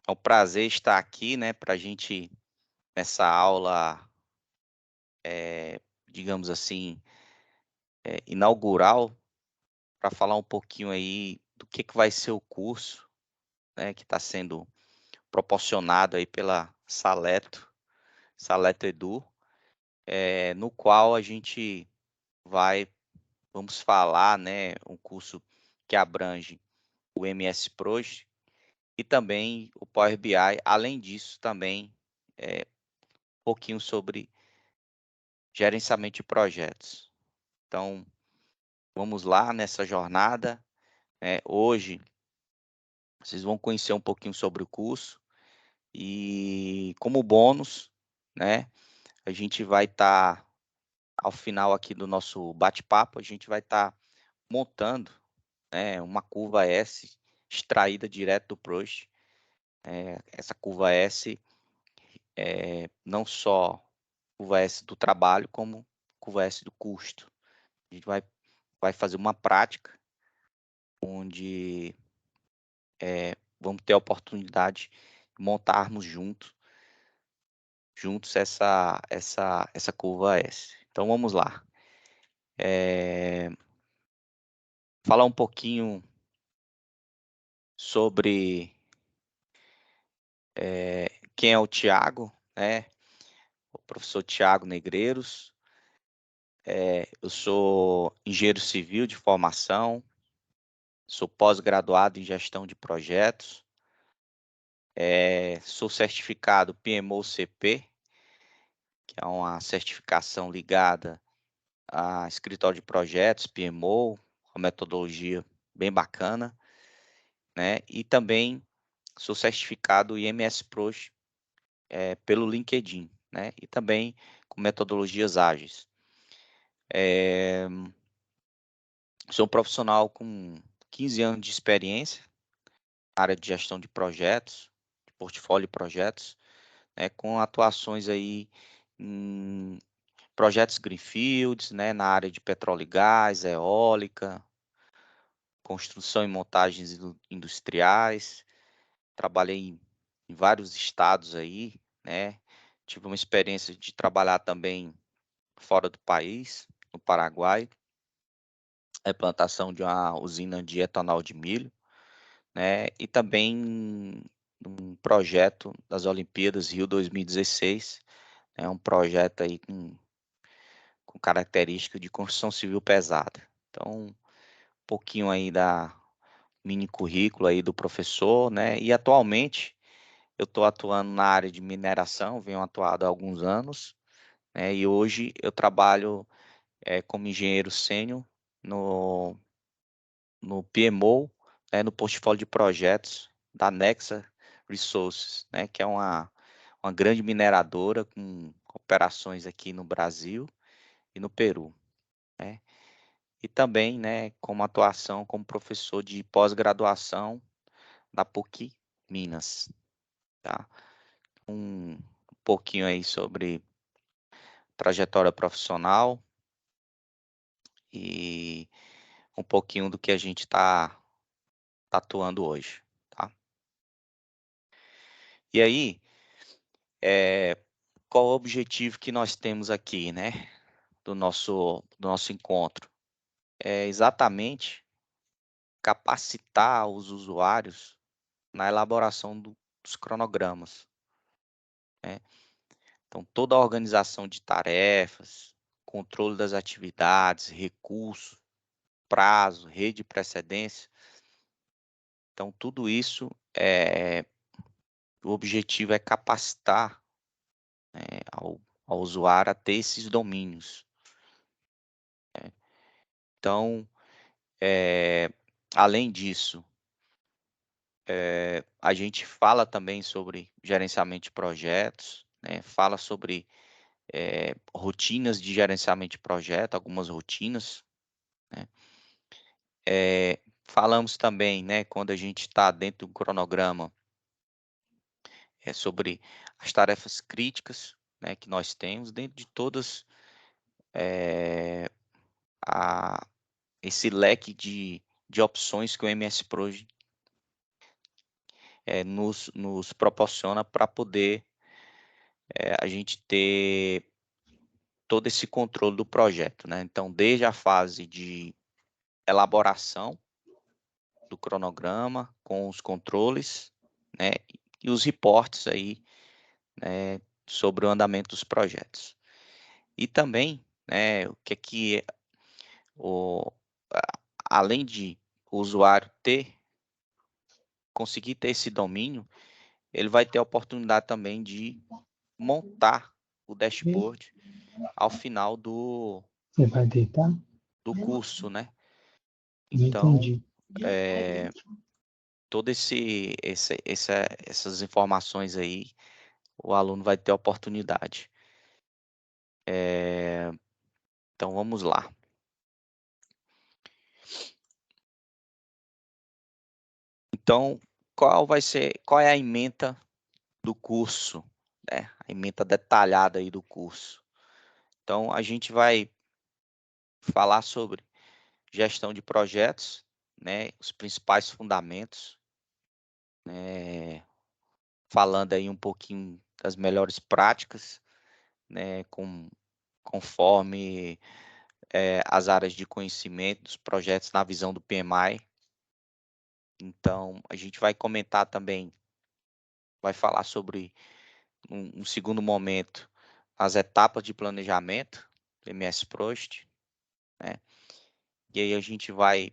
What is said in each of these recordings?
É um prazer estar aqui, né, para a gente, nessa aula, digamos assim, inaugural, para falar um pouquinho aí do que vai ser o curso, né, que está sendo proporcionado aí pela Saleto Edu, no qual a gente vamos falar, né, um curso que abrange o MS Project e também o Power BI. Além disso, também um pouquinho sobre gerenciamento de projetos. Então, vamos lá nessa jornada. Hoje, vocês vão conhecer um pouquinho sobre o curso e, como bônus, né, a gente vai estar, ao final aqui do nosso bate-papo, a gente vai estar montando, né, uma curva S extraída direto do Proust. Essa curva S não só curva S do trabalho, como curva S do custo. A gente vai fazer uma prática onde vamos ter a oportunidade de montarmos juntos essa curva S. Então vamos lá. Falar um pouquinho sobre quem é o Tiago, né? O professor Tiago Negreiros. Eu sou engenheiro civil de formação, sou pós-graduado em gestão de projetos, sou certificado PMO-CP, que é uma certificação ligada a escritório de projetos, PMO, uma metodologia bem bacana, né? E também sou certificado IMS Prost pelo LinkedIn, né? E também com metodologias ágeis. Sou um profissional com 15 anos de experiência na área de gestão de projetos, de portfólio de projetos, né? Com atuações aí em projetos greenfields, né? Na área de petróleo e gás, eólica, construção e montagens industriais. Trabalhei em vários estados aí, né? Tive uma experiência de trabalhar também fora do país, no Paraguai, plantação de uma usina de etanol de milho, né? E também um projeto das Olimpíadas Rio 2016, um projeto aí com característica de construção civil pesada. Então, um pouquinho aí da mini currículo aí do professor, né? E atualmente eu estou atuando na área de mineração, venho atuado há alguns anos, né? E hoje eu trabalho como engenheiro sênior no PMO, né, no portfólio de projetos da Nexa Resources, né, que é uma grande mineradora com operações aqui no Brasil e no Peru, né? E também, né, como atuação como professor de pós-graduação da PUC Minas, tá? Um pouquinho aí sobre trajetória profissional e um pouquinho do que a gente está atuando hoje, tá? E aí, qual o objetivo que nós temos aqui, né, do nosso encontro? É exatamente capacitar os usuários na elaboração dos cronogramas, né? Então, toda a organização de tarefas, controle das atividades, recursos, prazo, rede de precedência. Então, tudo isso o objetivo é capacitar, né, ao usuário a ter esses domínios, né? Então, além disso, a gente fala também sobre gerenciamento de projetos, né? Fala sobre rotinas de gerenciamento de projeto, algumas rotinas, né? Falamos também, né, quando a gente está dentro do cronograma, sobre as tarefas críticas, né, que nós temos dentro de todas a, esse leque de opções que o MS Project nos proporciona para poder a gente ter todo esse controle do projeto, né? Então, desde a fase de elaboração do cronograma, com os controles, né? E os reportes aí, né? Sobre o andamento dos projetos. E também, né? O que é que além de o usuário conseguir ter esse domínio, ele vai ter a oportunidade também de montar o dashboard ao final Você vai deitar? do curso, né? Não Então, entendi. todo essas informações aí, o aluno vai ter a oportunidade. Então, vamos lá. Então, qual é a ementa do curso, né? A ementa detalhada aí do curso. Então, a gente vai falar sobre gestão de projetos, né? Os principais fundamentos, né? Falando aí um pouquinho das melhores práticas, né? Conforme as áreas de conhecimento dos projetos na visão do PMI. Então, a gente vai comentar também, vai falar sobre um segundo momento, as etapas de planejamento do MS Prost, né? E aí a gente vai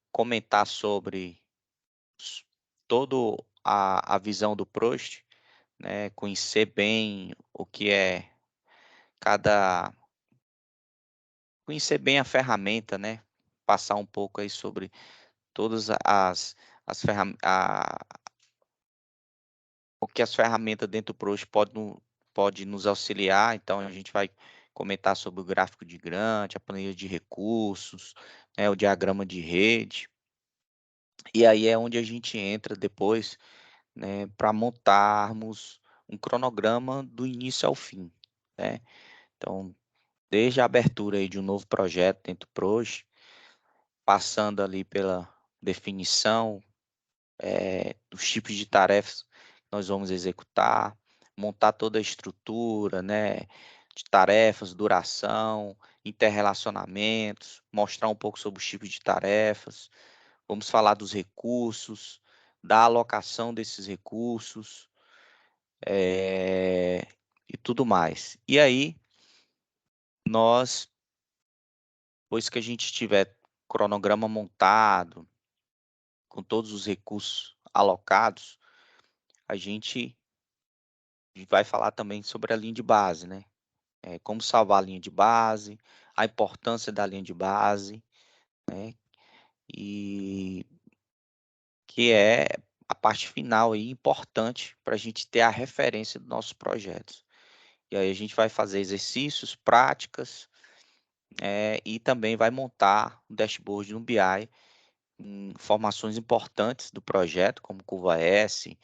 comentar sobre toda a visão do Prost, né? Conhecer bem o que é cada... Conhecer bem a ferramenta, né? Passar um pouco aí sobre todas as ferramentas, o que as ferramentas dentro do Prost pode nos auxiliar. Então, a gente vai comentar sobre o gráfico de Gantt, a planilha de recursos, né, o diagrama de rede. E aí é onde a gente entra depois, né, para montarmos um cronograma do início ao fim, né? Então, desde a abertura aí de um novo projeto dentro do Prost, passando ali pela definição dos tipos de tarefas que nós vamos executar, montar toda a estrutura, né, de tarefas, duração, interrelacionamentos, mostrar um pouco sobre os tipos de tarefas, vamos falar dos recursos, da alocação desses recursos, e tudo mais. E aí, depois que a gente tiver cronograma montado, com todos os recursos alocados, a gente vai falar também sobre a linha de base, né? Como salvar a linha de base, a importância da linha de base, né? E que é a parte final aí importante para a gente ter a referência dos nossos projetos. E aí a gente vai fazer exercícios, práticas, e também vai montar um dashboard no BI, informações importantes do projeto, como curva S,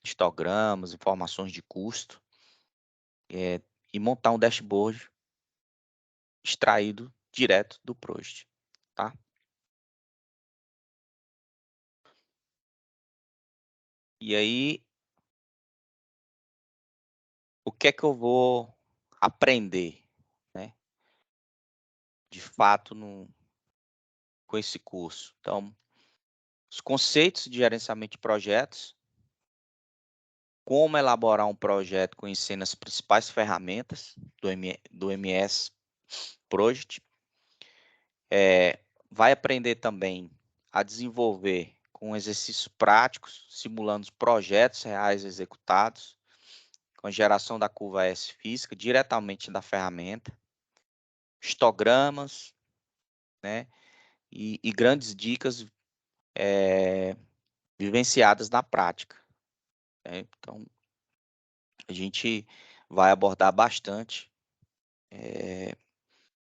histogramas, informações de custo, e montar um dashboard extraído direto do Prost, tá? E aí, o que é que eu vou aprender, né? De fato, com esse curso. Então, os conceitos de gerenciamento de projetos, como elaborar um projeto conhecendo as principais ferramentas do MS Project. Vai aprender também a desenvolver com exercícios práticos, simulando os projetos reais executados, com a geração da curva S física diretamente da ferramenta, histogramas, né? E grandes dicas vivenciadas na prática, né? Então, a gente vai abordar bastante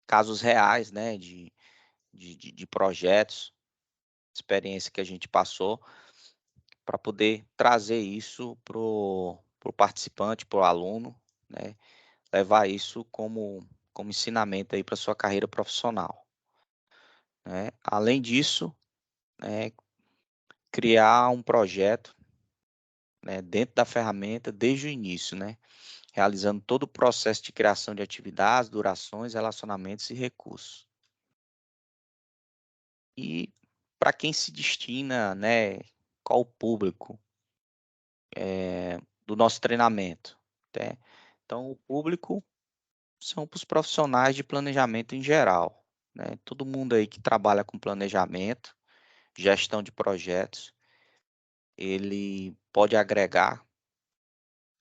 casos reais, né? De projetos, experiência que a gente passou, para poder trazer isso para o participante, para o aluno, né? Levar isso como ensinamento aí para sua carreira profissional, né? Além disso, né, criar um projeto, né, dentro da ferramenta desde o início, né, realizando todo o processo de criação de atividades, durações, relacionamentos e recursos. E para quem se destina, né, qual o público do nosso treinamento, né? Então, o público são para os profissionais de planejamento em geral, né? Todo mundo aí que trabalha com planejamento, gestão de projetos, ele pode agregar,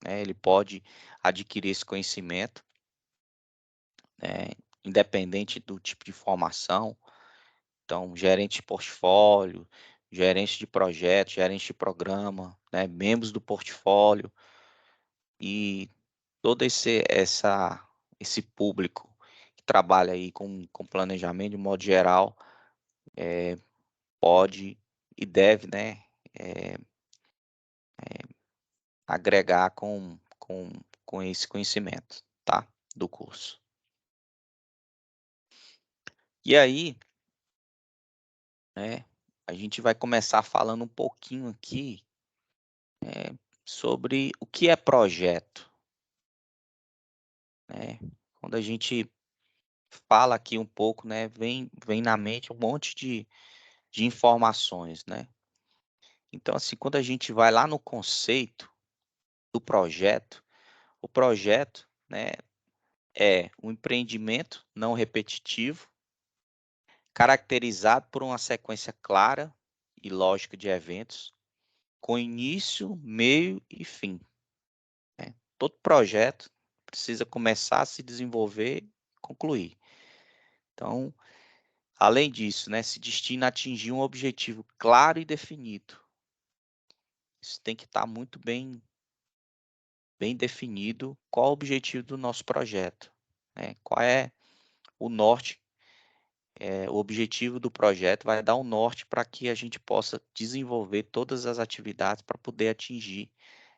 né? Ele pode adquirir esse conhecimento, né? Independente do tipo de formação. Então, gerente de portfólio, gerente de projeto, gerente de programa, né? Membros do portfólio e todo esse público que trabalha aí com planejamento de modo geral, pode e deve, né, agregar com esse conhecimento, tá, do curso. E aí, né, a gente vai começar falando um pouquinho aqui, sobre o que é projeto, né. Quando a gente fala aqui um pouco, né, vem na mente um monte de informações, né. Então, assim, quando a gente vai lá no conceito do projeto, o projeto, né, é um empreendimento não repetitivo, caracterizado por uma sequência clara e lógica de eventos, com início, meio e fim, né. Todo projeto precisa começar a se desenvolver e concluir. Então, além disso, né, se destina a atingir um objetivo claro e definido. Isso tem que estar muito bem definido qual o objetivo do nosso projeto, né, qual é o norte, o objetivo do projeto vai dar um norte para que a gente possa desenvolver todas as atividades para poder atingir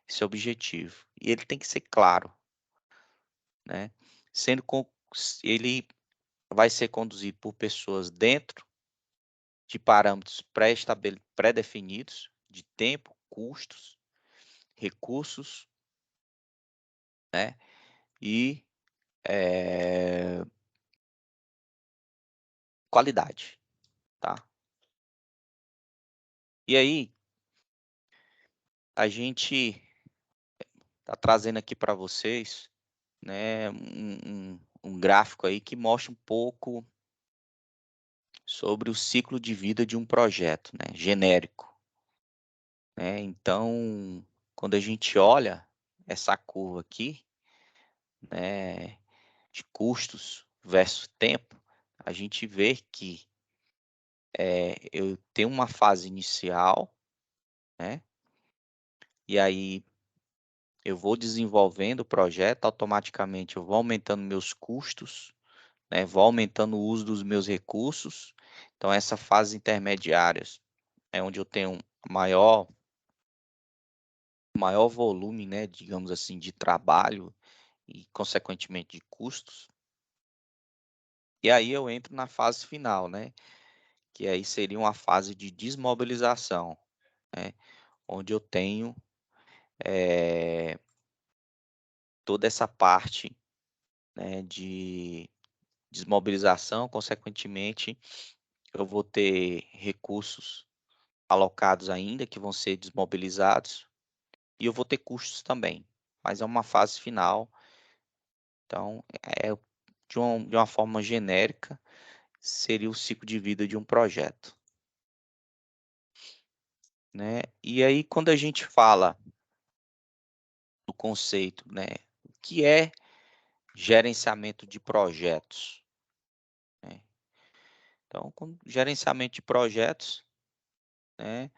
esse objetivo. E ele tem que ser claro, né, sendo com ele vai ser conduzido por pessoas dentro de parâmetros pré-definidos de tempo, custos, recursos, né, e, eh, qualidade, tá. E aí, a gente tá trazendo aqui para vocês, né, um gráfico aí que mostra um pouco sobre o ciclo de vida de um projeto, né, genérico, né. Então, quando a gente olha essa curva aqui, né, de custos versus tempo, a gente vê que, eu tenho uma fase inicial, né, e aí eu vou desenvolvendo o projeto, automaticamente eu vou aumentando meus custos, né, vou aumentando o uso dos meus recursos. Então essa fase intermediárias é onde eu tenho maior volume, né, digamos assim, de trabalho e consequentemente de custos. E aí eu entro na fase final, né, que aí seria uma fase de desmobilização, né, onde eu tenho, eh, toda essa parte, né, de desmobilização, consequentemente eu vou ter recursos alocados ainda que vão ser desmobilizados e eu vou ter custos também, mas é uma fase final, então de uma forma genérica, seria o ciclo de vida de um projeto, né. E aí quando a gente fala do conceito, né, o que é gerenciamento de projetos, né. Então com gerenciamento de projetos, né,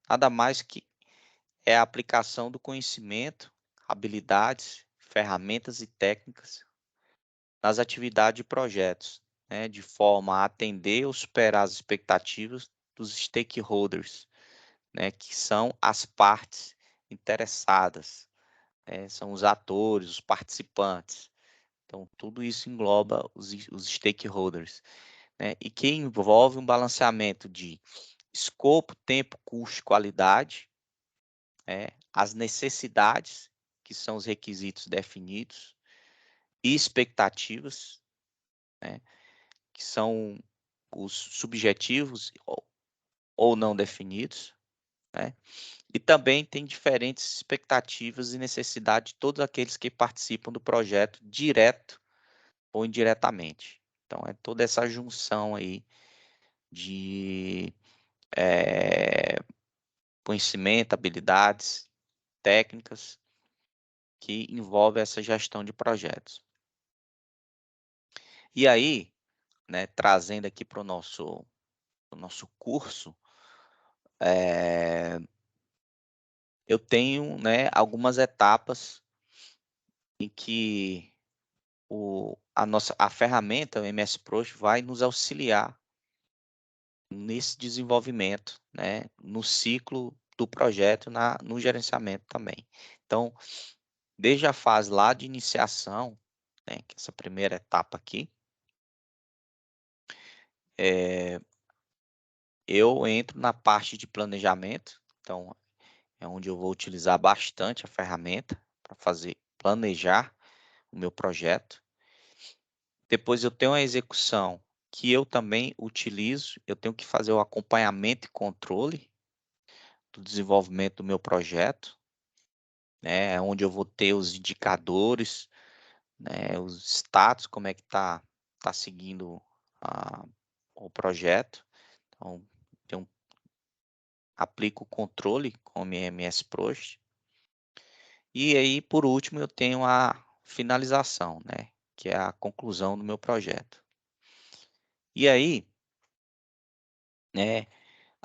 nada mais que é a aplicação do conhecimento, habilidades, ferramentas e técnicas nas atividades de projetos, né, de forma a atender ou superar as expectativas dos stakeholders, né, que são as partes interessadas, né, são os atores, os participantes. Então, tudo isso engloba os stakeholders, né, e que envolve um balanceamento de escopo, tempo, custo, qualidade, as necessidades, que são os requisitos definidos, e expectativas, né, que são os subjetivos ou não definidos, né? E também tem diferentes expectativas e necessidades de todos aqueles que participam do projeto, direto ou indiretamente. Então, é toda essa junção aí de conhecimento, habilidades, técnicas, que envolve essa gestão de projetos. E aí, né, trazendo aqui para o nosso curso, eu tenho, né, algumas etapas em que a ferramenta, o MS Project, vai nos auxiliar nesse desenvolvimento, né, no ciclo do projeto, no gerenciamento também. Então, desde a fase lá de iniciação, né, que é essa primeira etapa aqui, eu entro na parte de planejamento, então é onde eu vou utilizar bastante a ferramenta para planejar o meu projeto. Depois eu tenho a execução, que eu também utilizo, eu tenho que fazer o acompanhamento e controle do desenvolvimento do meu projeto, né, onde eu vou ter os indicadores, né, os status, como é que tá seguindo o projeto. Então, aplico o controle com o MS Project. E aí, por último, eu tenho a finalização, né, que é a conclusão do meu projeto. E aí, né,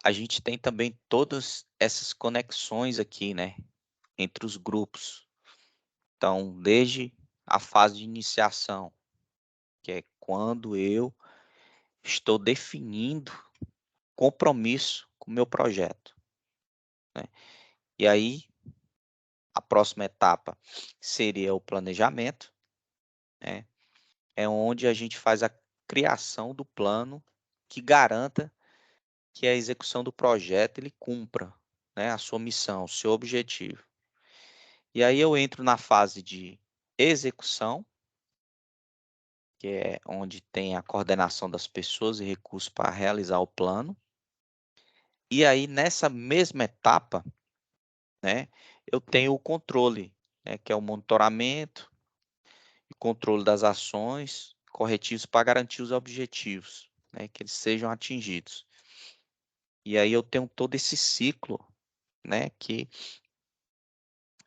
a gente tem também todas essas conexões aqui, né, entre os grupos. Então, desde a fase de iniciação, que é quando eu estou definindo compromisso com o meu projeto, né? E aí, a próxima etapa seria o planejamento, né? É onde a gente faz a criação do plano que garanta que a execução do projeto ele cumpra, né, a sua missão, o seu objetivo. E aí eu entro na fase de execução, que é onde tem a coordenação das pessoas e recursos para realizar o plano. E aí nessa mesma etapa, né, eu tenho o controle, né, que é o monitoramento e controle das ações corretivos para garantir os objetivos, né, que eles sejam atingidos. E aí eu tenho todo esse ciclo, né, que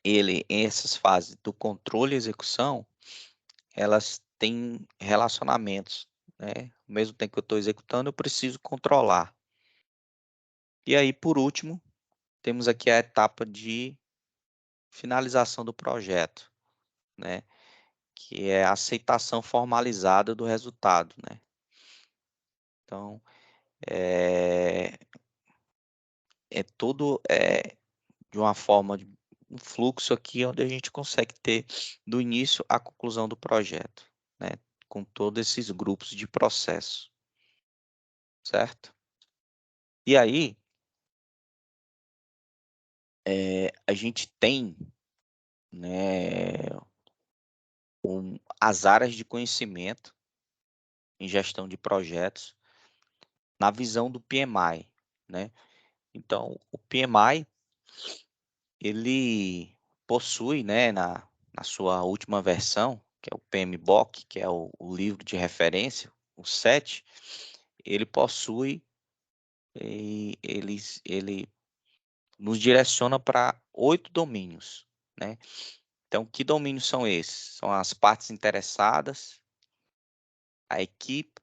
em essas fases do controle e execução, elas têm relacionamentos, né? Ao mesmo tempo que eu estou executando, eu preciso controlar. E aí, por último, temos aqui a etapa de finalização do projeto, né? Que é a aceitação formalizada do resultado, né? Então, é tudo de uma forma de um fluxo aqui onde a gente consegue ter do início à conclusão do projeto, né? Com todos esses grupos de processo, certo? E aí, a gente tem, né, as áreas de conhecimento em gestão de projetos na visão do PMI, né? Então, o PMI, ele possui, né, na sua última versão, que é o PMBOK, que é o livro de referência, o 7, ele possui, ele nos direciona para 8 domínios, né? Então, que domínios são esses? São as partes interessadas, a equipe,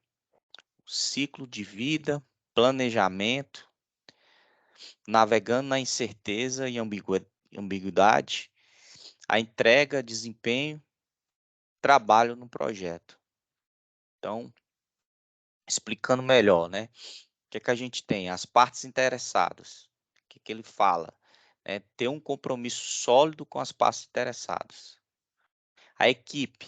o ciclo de vida, planejamento, navegando na incerteza e ambiguidade, a entrega, desempenho, trabalho no projeto. Então, explicando melhor, né? O que é que a gente tem? As partes interessadas. O que é que ele fala? Ter um compromisso sólido com as partes interessadas. A equipe.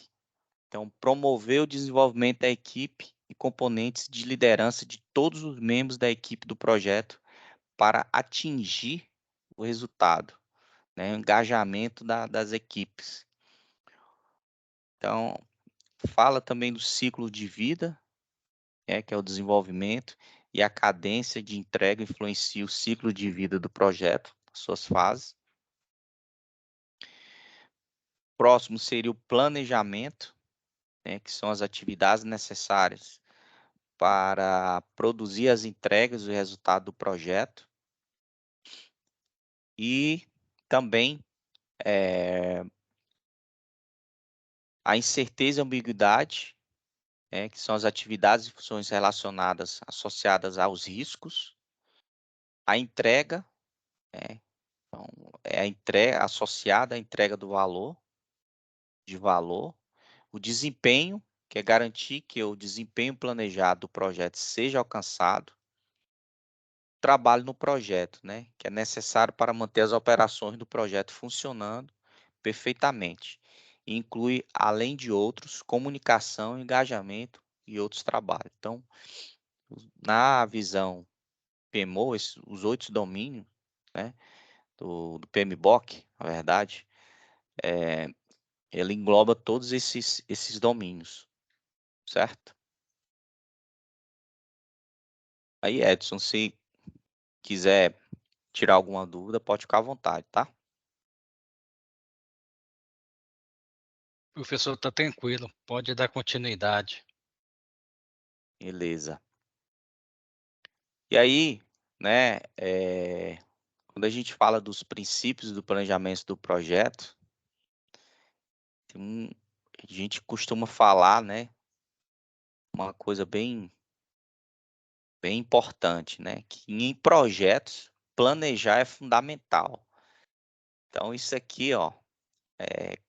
Então, promover o desenvolvimento da equipe e componentes de liderança de todos os membros da equipe do projeto para atingir o resultado, né, o engajamento das equipes. Então, fala também do ciclo de vida, que é o desenvolvimento, e a cadência de entrega influencia o ciclo de vida do projeto, suas fases. Próximo seria o planejamento, que são as atividades necessárias para produzir as entregas e o resultado do projeto. E também a incerteza e ambiguidade, que são as atividades e funções relacionadas, associadas aos riscos. A entrega, então, é a entrega associada à entrega do valor, o desempenho, que é garantir que o desempenho planejado do projeto seja alcançado, trabalho no projeto, que é necessário para manter as operações do projeto funcionando perfeitamente. E inclui, além de outros, comunicação, engajamento e outros trabalhos. Então, na visão PMO, os 8 domínios, do PMBOK, na verdade, ele engloba todos esses domínios, certo? Aí, Edson, se quiser tirar alguma dúvida, pode ficar à vontade, tá? O professor está tranquilo, pode dar continuidade. Beleza. E aí, quando a gente fala dos princípios do planejamento do projeto, a gente costuma falar, uma coisa bem importante, que em projetos planejar é fundamental. Então isso aqui, ó,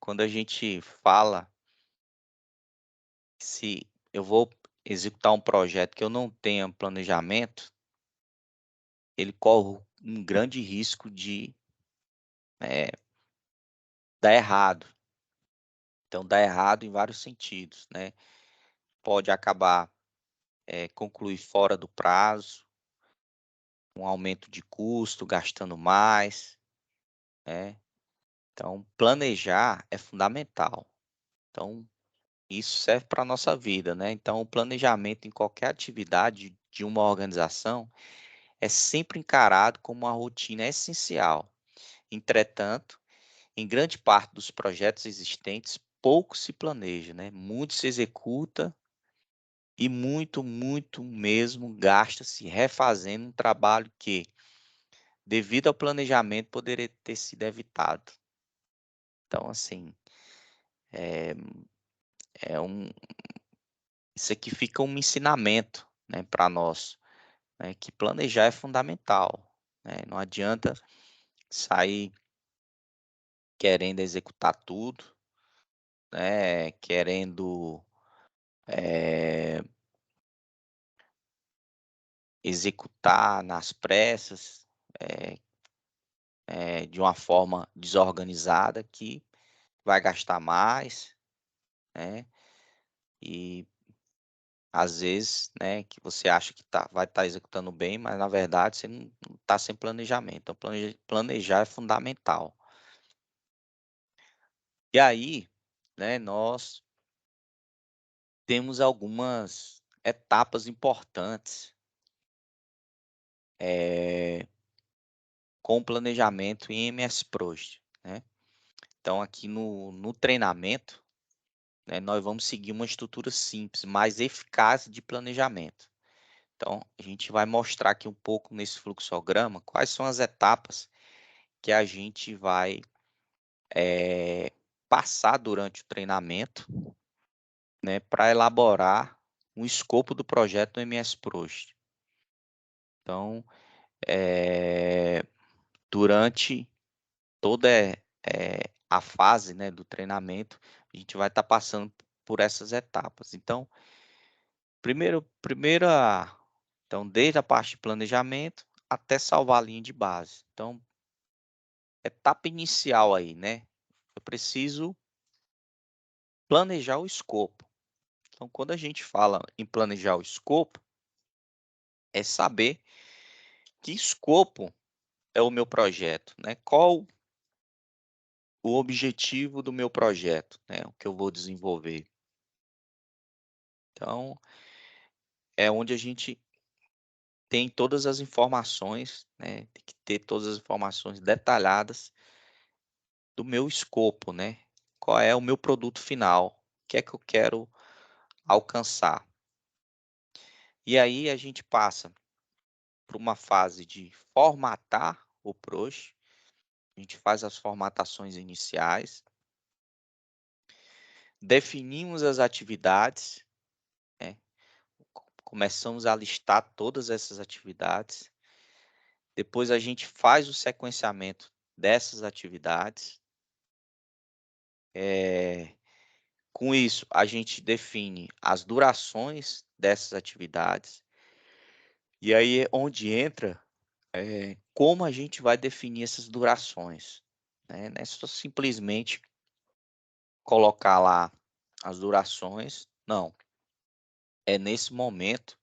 quando a gente fala, se eu vou executar um projeto que eu não tenha planejamento, ele corre um grande risco de dar errado. Então dá errado em vários sentidos, Pode acabar concluir fora do prazo, um aumento de custo, gastando mais, Então, planejar é fundamental. Então, isso serve para a nossa vida, Então, o planejamento em qualquer atividade de uma organização é sempre encarado como uma rotina essencial. Entretanto, em grande parte dos projetos existentes, pouco se planeja, Muito se executa e muito, muito mesmo gasta-se refazendo um trabalho que, devido ao planejamento, poderia ter sido evitado. Então, assim, é, isso aqui fica um ensinamento, para nós, que planejar é fundamental, Não adianta sair querendo executar tudo, querendo executar nas pressas, de uma forma desorganizada que vai gastar mais, e às vezes, que você acha que vai estar executando bem, mas na verdade você não está sem planejamento. Então, planejar é fundamental. E aí, nós temos algumas etapas importantes com o planejamento em MS Project, Então, aqui no treinamento, nós vamos seguir uma estrutura simples, mais eficaz de planejamento. Então, a gente vai mostrar aqui um pouco nesse fluxograma quais são as etapas que a gente vai passar durante o treinamento, para elaborar um escopo do projeto no MS Project. Então, durante toda a fase, do treinamento, a gente vai estar passando por essas etapas. Então, então, desde a parte de planejamento até salvar a linha de base. Então, etapa inicial aí, eu preciso planejar o escopo. Então, quando a gente fala em planejar o escopo, é saber que escopo é o meu projeto, né? Qual o objetivo do meu projeto, né? O que eu vou desenvolver. Então, é onde a gente tem todas as informações, né? Tem que ter todas as informações detalhadas do meu escopo, né? Qual é o meu produto final? O que é que eu quero alcançar? E aí a gente passa por uma fase de formatar o PROS. A gente faz as formatações iniciais, definimos as atividades, né? Começamos a listar todas essas atividades. Depois a gente faz o sequenciamento dessas atividades. Com isso, a gente define as durações dessas atividades. E aí é onde entra como a gente vai definir essas durações, né? Não é só simplesmente colocar lá as durações, não. É nesse momento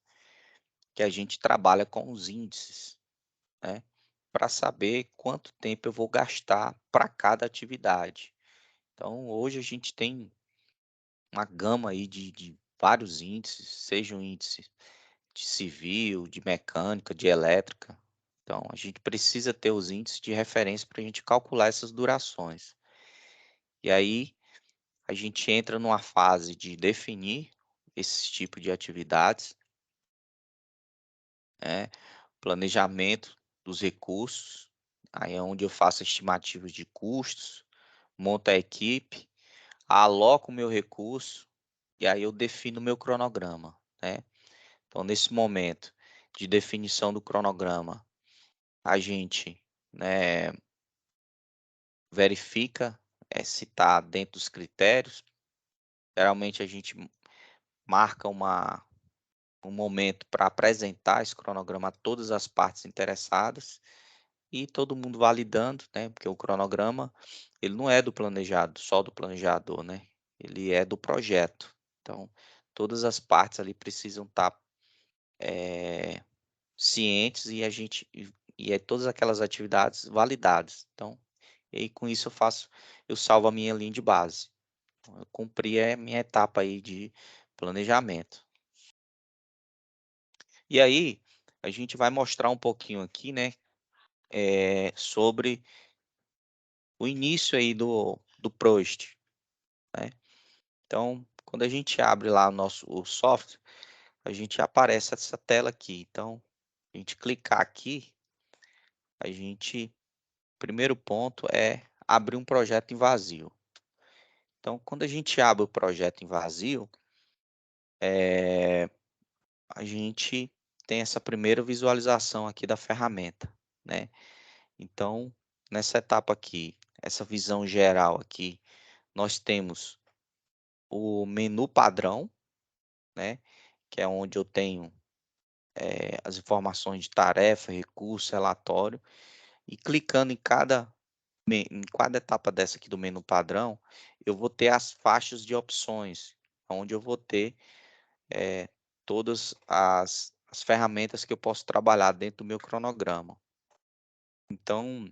que a gente trabalha com os índices, né? Para saber quanto tempo eu vou gastar para cada atividade. Então, hoje a gente tem uma gama aí de vários índices, seja um índice de civil, de mecânica, de elétrica. Então, a gente precisa ter os índices de referência para a gente calcular essas durações. E aí, a gente entra numa fase de definir esse tipo de atividades, né? Planejamento dos recursos, aí é onde eu faço estimativas de custos, monto a equipe, aloco o meu recurso e aí eu defino o meu cronograma, né? Então, nesse momento de definição do cronograma, a gente, né, verifica se está dentro dos critérios. Geralmente a gente marca um momento para apresentar esse cronograma a todas as partes interessadas e todo mundo validando, né? Porque o cronograma ele não é do planejado, só do planejador, né? Ele é do projeto. Então, todas as partes ali precisam estar cientes e a gente e todas aquelas atividades validadas. Então, e aí com isso eu salvo a minha linha de base. Então, eu cumpri a minha etapa aí de planejamento. E aí, a gente vai mostrar um pouquinho aqui, né, sobre o início aí do Prost, né? Então, quando a gente abre lá o software, a gente aparece essa tela aqui. Então, a gente clicar aqui, primeiro ponto é abrir um projeto em vazio. Então, quando a gente abre o projeto em vazio, a gente tem essa primeira visualização aqui da ferramenta, né? Então, nessa etapa aqui, essa visão geral aqui, nós temos o menu padrão, né? Que é onde eu tenho as informações de tarefa, recurso, relatório, e clicando em cada etapa dessa aqui do menu padrão, eu vou ter as faixas de opções, onde eu vou ter todas as ferramentas que eu posso trabalhar dentro do meu cronograma. Então,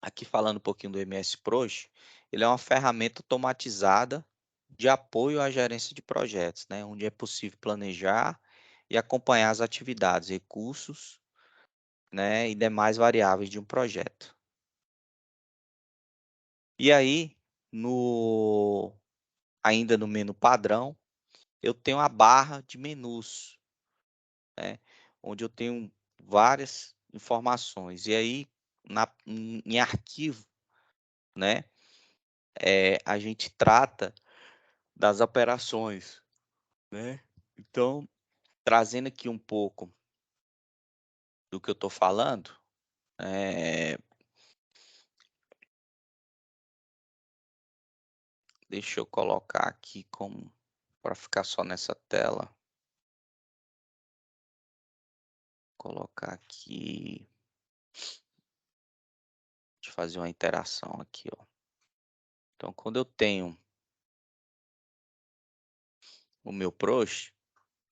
aqui falando um pouquinho do MS Proje, ele é uma ferramenta automatizada de apoio à gerência de projetos, né, onde é possível planejar e acompanhar as atividades, recursos, né, e demais variáveis de um projeto. E aí, ainda no menu padrão, eu tenho a barra de menus, né, onde eu tenho várias informações. E aí, em arquivo, né, a gente trata das operações, né? Então, trazendo aqui um pouco do que eu estou falando, deixa eu colocar aqui como para ficar só nessa tela. Colocar aqui, deixa eu fazer uma interação aqui, ó. Então, quando eu tenho o meu Prost,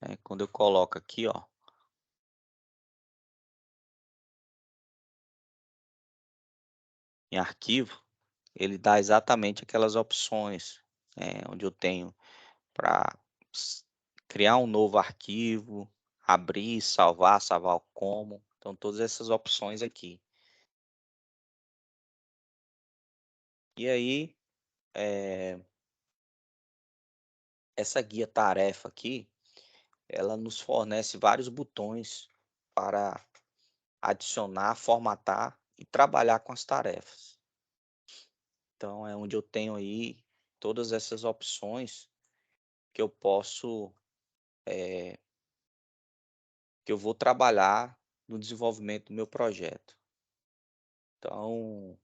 né, quando eu coloco aqui, ó, em arquivo, ele dá exatamente aquelas opções, onde eu tenho para criar um novo arquivo, abrir, salvar como. Então, todas essas opções aqui. E aí, essa guia tarefa aqui, ela nos fornece vários botões para adicionar, formatar e trabalhar com as tarefas. Então, é onde eu tenho aí todas essas opções que eu posso, que eu vou trabalhar no desenvolvimento do meu projeto. Então,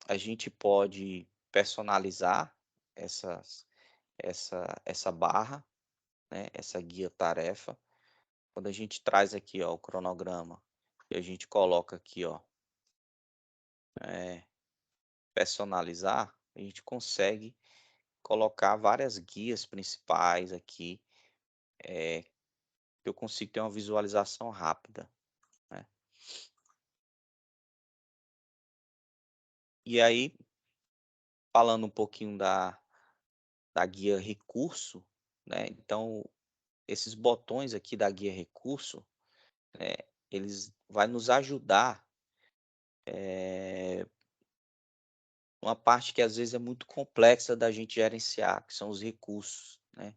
a gente pode personalizar essa barra, né, essa guia tarefa. Quando a gente traz aqui, ó, o cronograma e a gente coloca aqui, ó, personalizar, a gente consegue colocar várias guias principais aqui, que eu consigo ter uma visualização rápida, né. E aí, falando um pouquinho da guia recurso, né, então esses botões aqui da guia recurso, né, eles vai nos ajudar, uma parte que às vezes é muito complexa da gente gerenciar, que são os recursos, né.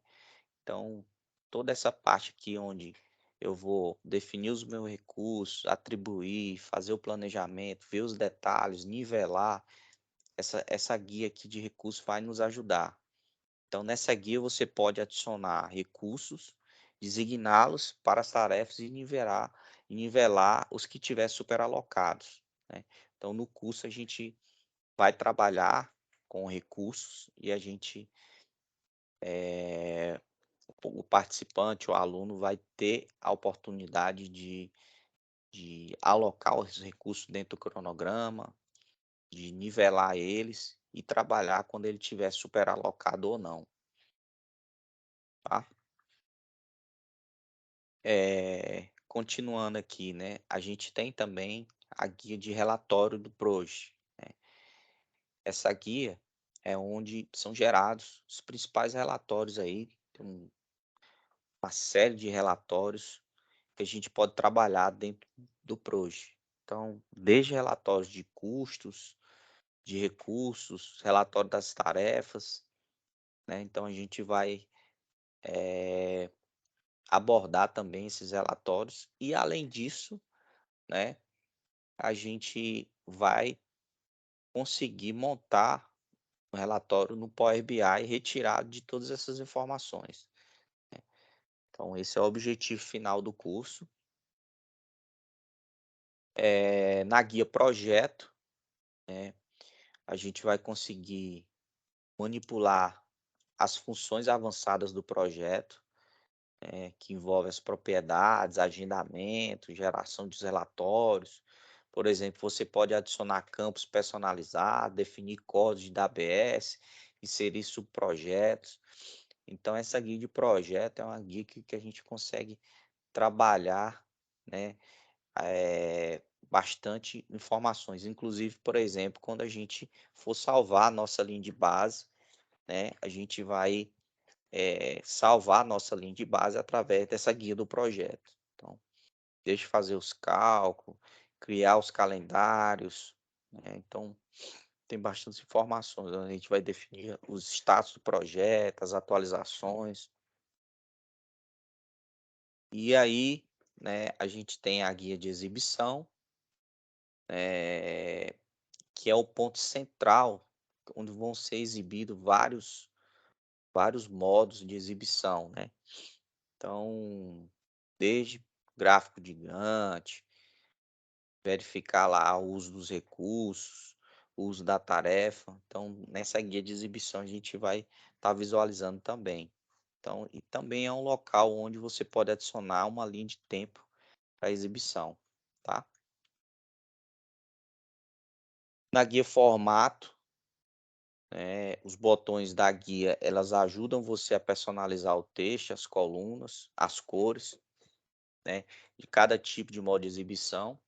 Então, toda essa parte aqui onde eu vou definir os meus recursos, atribuir, fazer o planejamento, ver os detalhes, nivelar, essa guia aqui de recursos vai nos ajudar. Então, nessa guia você pode adicionar recursos, designá-los para as tarefas e nivelar os que tiver superalocados, né. Então, no curso a gente vai trabalhar com recursos e a gente, o participante, o aluno vai ter a oportunidade de alocar os recursos dentro do cronograma, de nivelar eles e trabalhar quando ele tiver superalocado ou não, tá. Continuando aqui, né, a gente tem também a guia de relatório do PROJE, né. Essa guia é onde são gerados os principais relatórios aí, tem uma série de relatórios que a gente pode trabalhar dentro do PROJE. Então, desde relatórios de custos, de recursos, relatório das tarefas, né, então a gente vai, abordar também esses relatórios e além disso, né, a gente vai conseguir montar um relatório no Power BI retirado de todas essas informações. Então esse é o objetivo final do curso. Na guia projeto, né, a gente vai conseguir manipular as funções avançadas do projeto, que envolve as propriedades, agendamento, geração de relatórios. Por exemplo, você pode adicionar campos personalizados, definir códigos de ABS, inserir subprojetos. Então, essa guia de projeto é uma guia que a gente consegue trabalhar, né, bastante informações. Inclusive, por exemplo, quando a gente for salvar a nossa linha de base, né, a gente vai salvar a nossa linha de base através dessa guia do projeto. Então, deixa eu fazer os cálculos, criar os calendários, né? Então, tem bastantes informações. A gente vai definir os status do projeto, as atualizações. E aí, né, a gente tem a guia de exibição, que é o ponto central, onde vão ser exibidos vários modos de exibição, né? Então, desde gráfico de Gantt, verificar lá o uso dos recursos, o uso da tarefa. Então, nessa guia de exibição a gente vai estar visualizando também. Então, e também é um local onde você pode adicionar uma linha de tempo para exibição, tá? Na guia formato, os botões da guia, elas ajudam você a personalizar o texto, as colunas, as cores, né, de cada tipo de modo de exibição.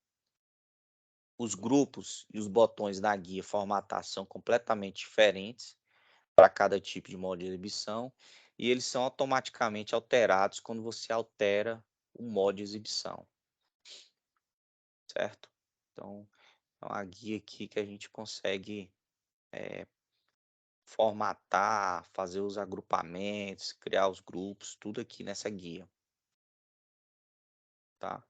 Os grupos e os botões da guia formatar são completamente diferentes para cada tipo de modo de exibição e eles são automaticamente alterados quando você altera o modo de exibição, certo? Então, é uma guia aqui que a gente consegue formatar, fazer os agrupamentos, criar os grupos, tudo aqui nessa guia, tá?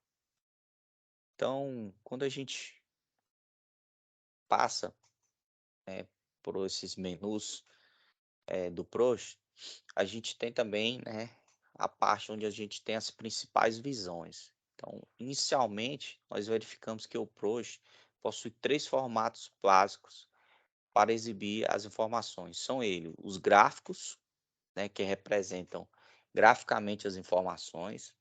Então, quando a gente passa por esses menus do Prost, a gente tem também, né, a parte onde a gente tem as principais visões. Então, inicialmente, nós verificamos que o Prost possui 3 formatos básicos para exibir as informações. São eles, os gráficos, né, que representam graficamente as informações.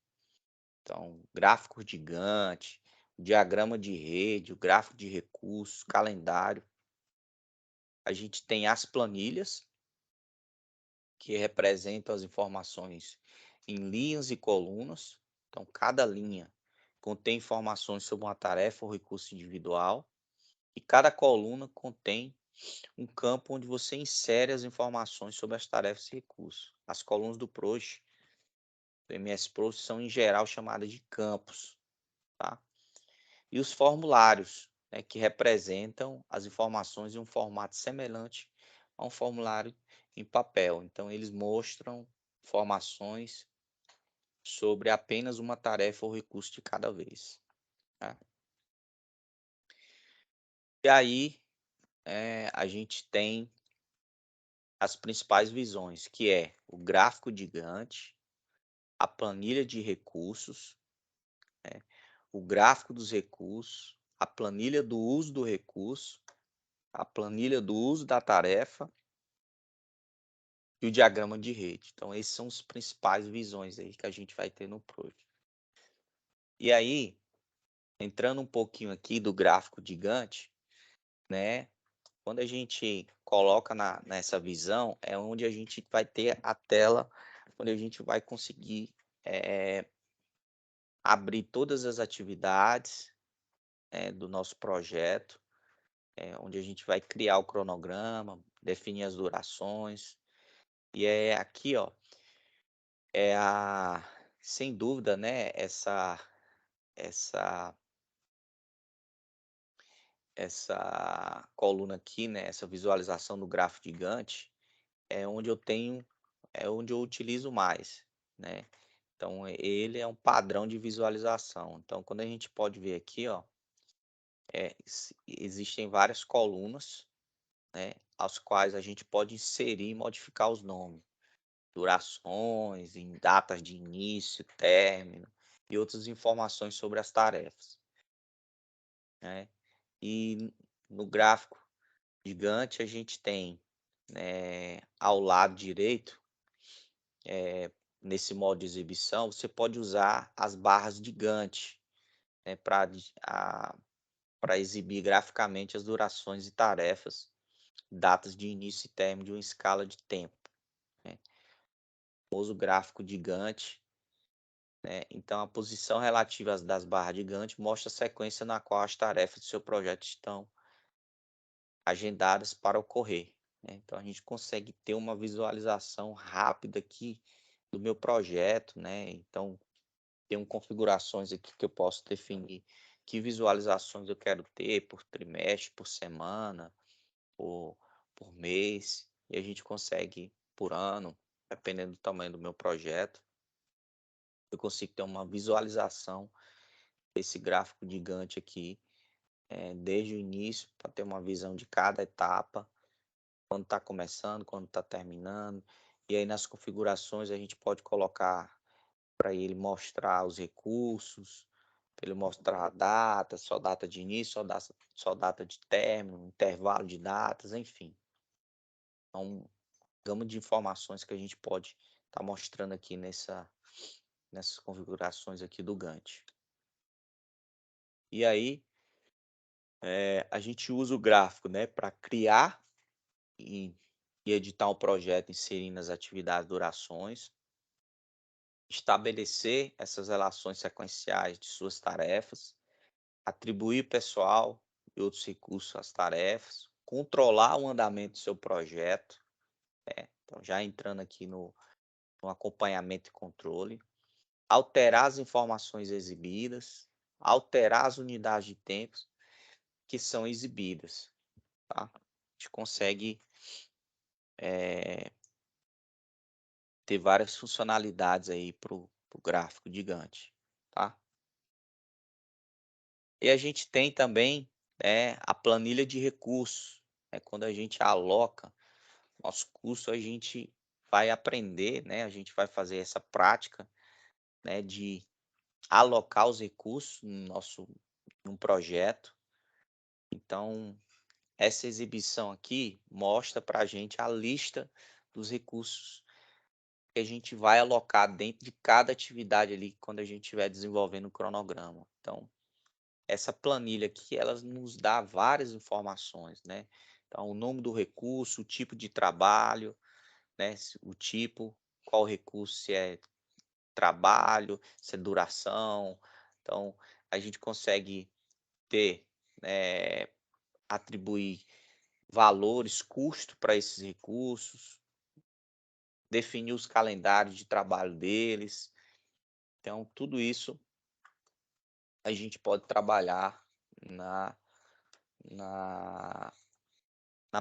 Então, gráfico gigante, diagrama de rede, o gráfico de recursos, calendário. A gente tem as planilhas, que representam as informações em linhas e colunas. Então, cada linha contém informações sobre uma tarefa ou recurso individual, e cada coluna contém um campo onde você insere as informações sobre as tarefas e recursos. As colunas do Prost, do MS Prost, são em geral chamadas de campos, tá? E os formulários, né, que representam as informações em um formato semelhante a um formulário em papel. Então, eles mostram informações sobre apenas uma tarefa ou recurso de cada vez, tá? E aí, a gente tem as principais visões, que é o gráfico gigante, a planilha de recursos, né, o gráfico dos recursos, a planilha do uso do recurso, a planilha do uso da tarefa e o diagrama de rede. Então, esses são os principais visões aí que a gente vai ter no Prost. E aí, entrando um pouquinho aqui do gráfico gigante, né? Quando a gente coloca nessa visão, é onde a gente vai ter a tela, onde a gente vai conseguir abrir todas as atividades do nosso projeto, onde a gente vai criar o cronograma, definir as durações. E é aqui, ó, sem dúvida, né, essa essa coluna aqui, né, essa visualização do gráfico gigante, é onde eu utilizo mais, né. Então ele é um padrão de visualização. Então quando a gente pode ver aqui, ó, existem várias colunas, né, as quais a gente pode inserir e modificar os nomes, durações, em datas de início, término e outras informações sobre as tarefas, né. E no gráfico gigante a gente tem, né, ao lado direito, nesse modo de exibição, você pode usar as barras gigante, né, para exibir graficamente as durações e tarefas, datas de início e término de uma escala de tempo, né. O famoso gráfico gigante, né. Então a posição relativa das barras gigante mostra a sequência na qual as tarefas do seu projeto estão agendadas para ocorrer, né. Então a gente consegue ter uma visualização rápida aqui do meu projeto, né. Então tenho configurações aqui que eu posso definir que visualizações eu quero ter por trimestre, por semana, por, por mês, e a gente consegue por ano, dependendo do tamanho do meu projeto, eu consigo ter uma visualização desse gráfico gigante aqui, desde o início, para ter uma visão de cada etapa, quando está começando, quando está terminando, e aí nas configurações a gente pode colocar para ele mostrar os recursos, para ele mostrar a data, só data de início, só data de término, intervalo de datas, enfim. Então, gama de informações que a gente pode estar mostrando aqui nessas configurações aqui do Gantt. E aí, a gente usa o gráfico, né, para criar e, e editar um projeto inserindo as atividades, durações, estabelecer essas relações sequenciais de suas tarefas, atribuir pessoal, e outros recursos, as tarefas, controlar o andamento do seu projeto, então já entrando aqui no acompanhamento e controle, alterar as informações exibidas, alterar as unidades de tempos que são exibidas, tá? A gente consegue ter várias funcionalidades aí para o gráfico gigante, tá? E a gente tem também a planilha de recursos, quando a gente aloca nosso curso, a gente vai aprender, a gente vai fazer essa prática, de alocar os recursos num projeto. Então, essa exibição aqui mostra para a gente a lista dos recursos que a gente vai alocar dentro de cada atividade ali quando a gente estiver desenvolvendo o cronograma. Então, essa planilha aqui, ela nos dá várias informações, né? Então, o nome do recurso, o tipo de trabalho, o tipo, qual recurso, se é trabalho, se é duração. Então, a gente consegue ter, atribuir valores, custo para esses recursos, definir os calendários de trabalho deles. Então, tudo isso a gente pode trabalhar na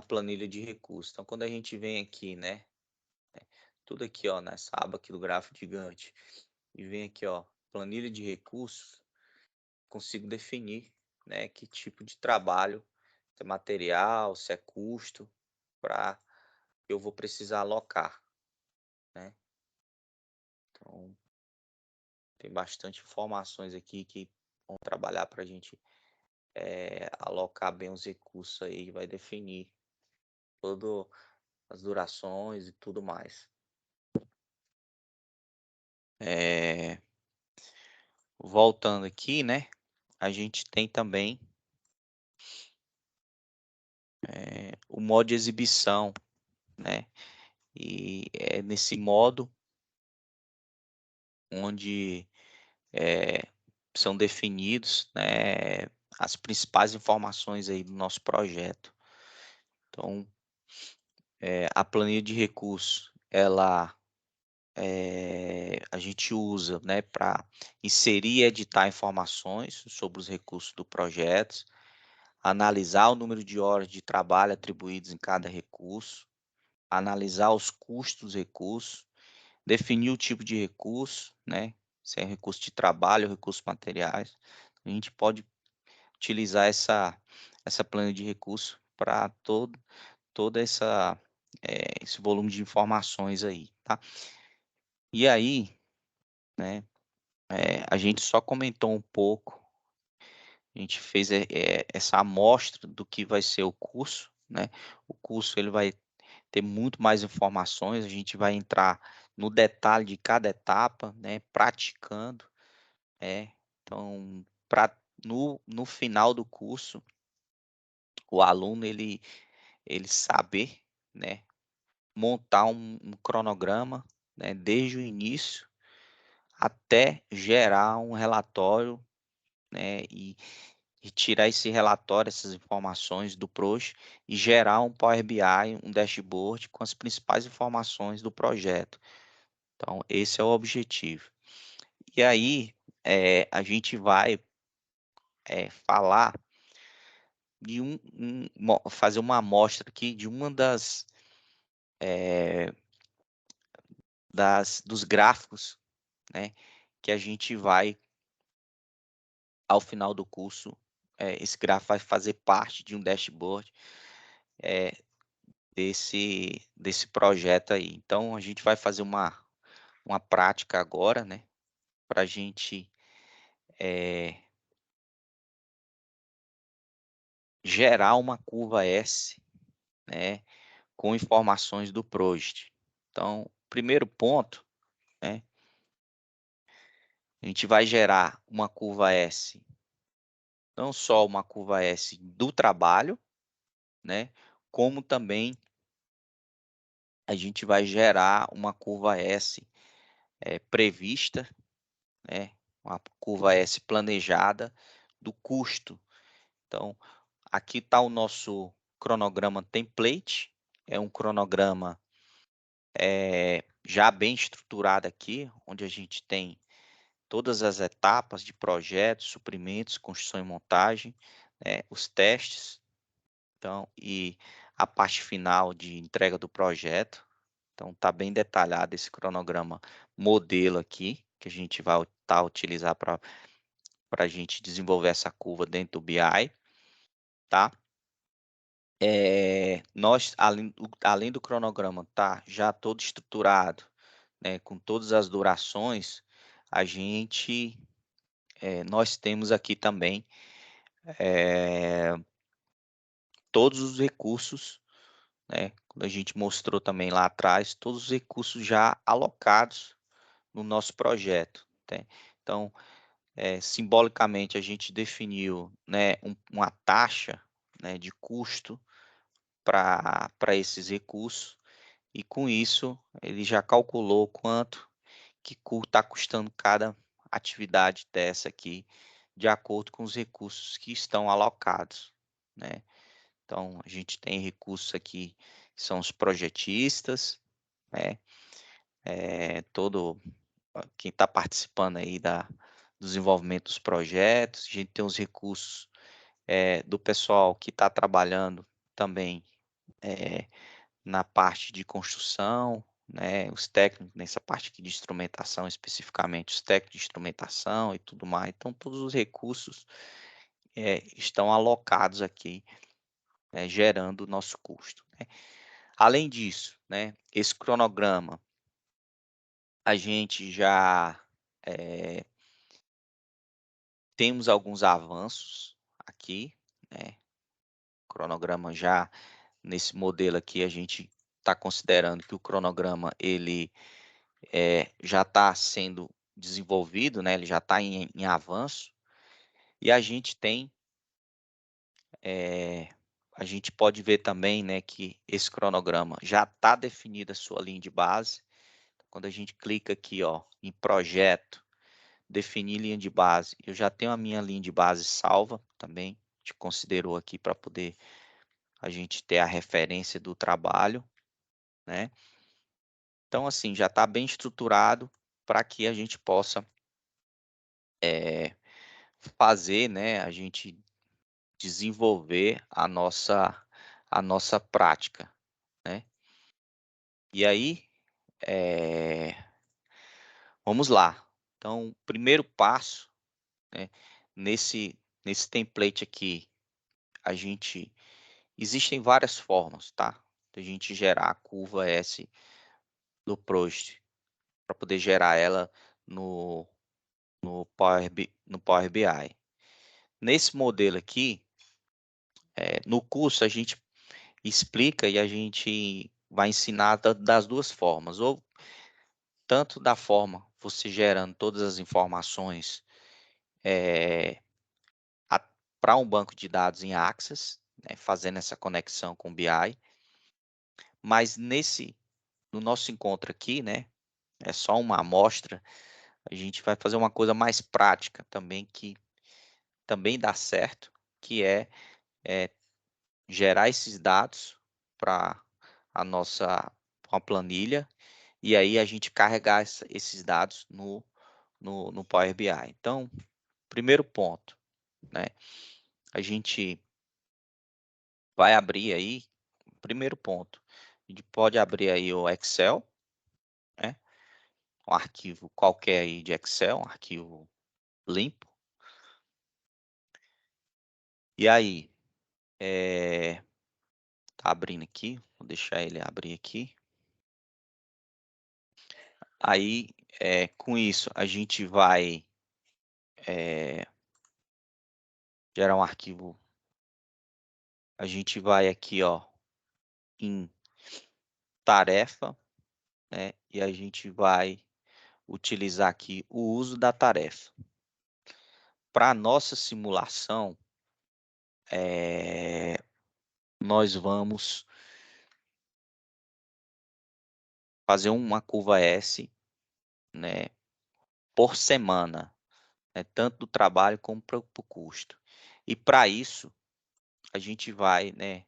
planilha de recursos. Então, quando a gente vem aqui, tudo aqui, ó, nessa aba aqui do gráfico gigante, e vem aqui, ó, planilha de recursos, consigo definir, que tipo de trabalho, se é material, se é custo, para eu vou precisar alocar, né? Então, tem bastante informações aqui que vão trabalhar para a gente alocar bem os recursos aí, vai definir todas as durações e tudo mais. Voltando aqui, a gente tem também o modo de exibição, e é nesse modo onde são definidos, as principais informações aí do nosso projeto. Então, a planilha de recursos, ela a gente usa, para inserir e editar informações sobre os recursos do projeto, analisar o número de horas de trabalho atribuídos em cada recurso, analisar os custos dos recursos, definir o tipo de recurso, se é recurso de trabalho ou recursos materiais. A gente pode utilizar essa planilha de recursos para todo esse volume de informações aí, tá? E aí, a gente só comentou um pouco, a gente fez essa amostra do que vai ser o curso, O curso ele vai ter muito mais informações, a gente vai entrar no detalhe de cada etapa, praticando, então, no final do curso, o aluno ele saber, montar um cronograma, desde o início até gerar um relatório, e tirar esse relatório, essas informações do Proje e gerar um Power BI, um dashboard com as principais informações do projeto. Então, esse é o objetivo. E aí, a gente vai falar de fazer uma amostra aqui de uma dos gráficos, que a gente vai, ao final do curso, esse gráfico vai fazer parte de um dashboard desse projeto aí. Então, a gente vai fazer uma prática agora, para a gente gerar uma curva S, com informações do project. Então, primeiro ponto, a gente vai gerar uma curva S, não só uma curva S do trabalho, como também a gente vai gerar uma curva S prevista, uma curva S planejada do custo. Então, aqui está o nosso cronograma template, é um cronograma já bem estruturado aqui, onde a gente tem todas as etapas de projetos, suprimentos, construção e montagem, os testes, então, e a parte final de entrega do projeto. Então, está bem detalhado esse cronograma modelo aqui, que a gente vai utilizar para a gente desenvolver essa curva dentro do BI, tá? Nós, além do cronograma tá já todo estruturado, né, com todas as durações, nós temos aqui também todos os recursos, né, quando a gente mostrou também lá atrás, todos os recursos já alocados no nosso projeto, né? Então, simbolicamente, a gente definiu, né, uma taxa, né, de custo para esses recursos, e com isso ele já calculou quanto que está custando cada atividade dessa aqui, de acordo com os recursos que estão alocados, né? Então, a gente tem recursos aqui que são os projetistas, né? Quem está participando aí do desenvolvimento dos projetos, a gente tem os recursos do pessoal que está trabalhando também na parte de construção, né, os técnicos nessa parte aqui de instrumentação especificamente, os técnicos de instrumentação e tudo mais. Então, todos os recursos estão alocados aqui, gerando o nosso custo, né. Além disso, né, esse cronograma, a gente já temos alguns avanços aqui, né, cronograma já, nesse modelo aqui, a gente está considerando que o cronograma, ele já está sendo desenvolvido, né, ele já está em avanço, e a gente tem, a gente pode ver também, né, que esse cronograma já está definida a sua linha de base. Quando a gente clica aqui, ó, em projeto, definir linha de base, eu já tenho a minha linha de base salva também, a gente considerou aqui para poder a gente ter a referência do trabalho, né? Então, assim, já está bem estruturado para que a gente possa fazer, né, a gente desenvolver a nossa prática, né? E aí, vamos lá. Então, o primeiro passo, né, nesse template aqui, existem várias formas, tá? De a gente gerar a curva S do Prost, para poder gerar ela no Power BI. Nesse modelo aqui, no curso a gente explica e a gente vai ensinar das duas formas, ou tanto da forma você gerando todas as informações para um banco de dados em Access, né, fazendo essa conexão com o BI, mas no nosso encontro aqui, né, é só uma amostra, a gente vai fazer uma coisa mais prática também, que também dá certo, que é gerar esses dados para uma planilha, e aí a gente carregar esses dados no Power BI. Então, primeiro ponto, né? A gente vai abrir aí, primeiro ponto, a gente pode abrir aí o Excel, né? Um arquivo qualquer aí de Excel, um arquivo limpo. E aí, tá abrindo aqui, vou deixar ele abrir aqui. Aí, com isso, a gente vai gerar um arquivo. A gente vai aqui, ó, em tarefa, né? E a gente vai utilizar aqui o uso da tarefa. Para a nossa simulação, nós vamos fazer uma curva S, né, por semana, né, tanto do trabalho como para o custo. E para isso, a gente vai, né,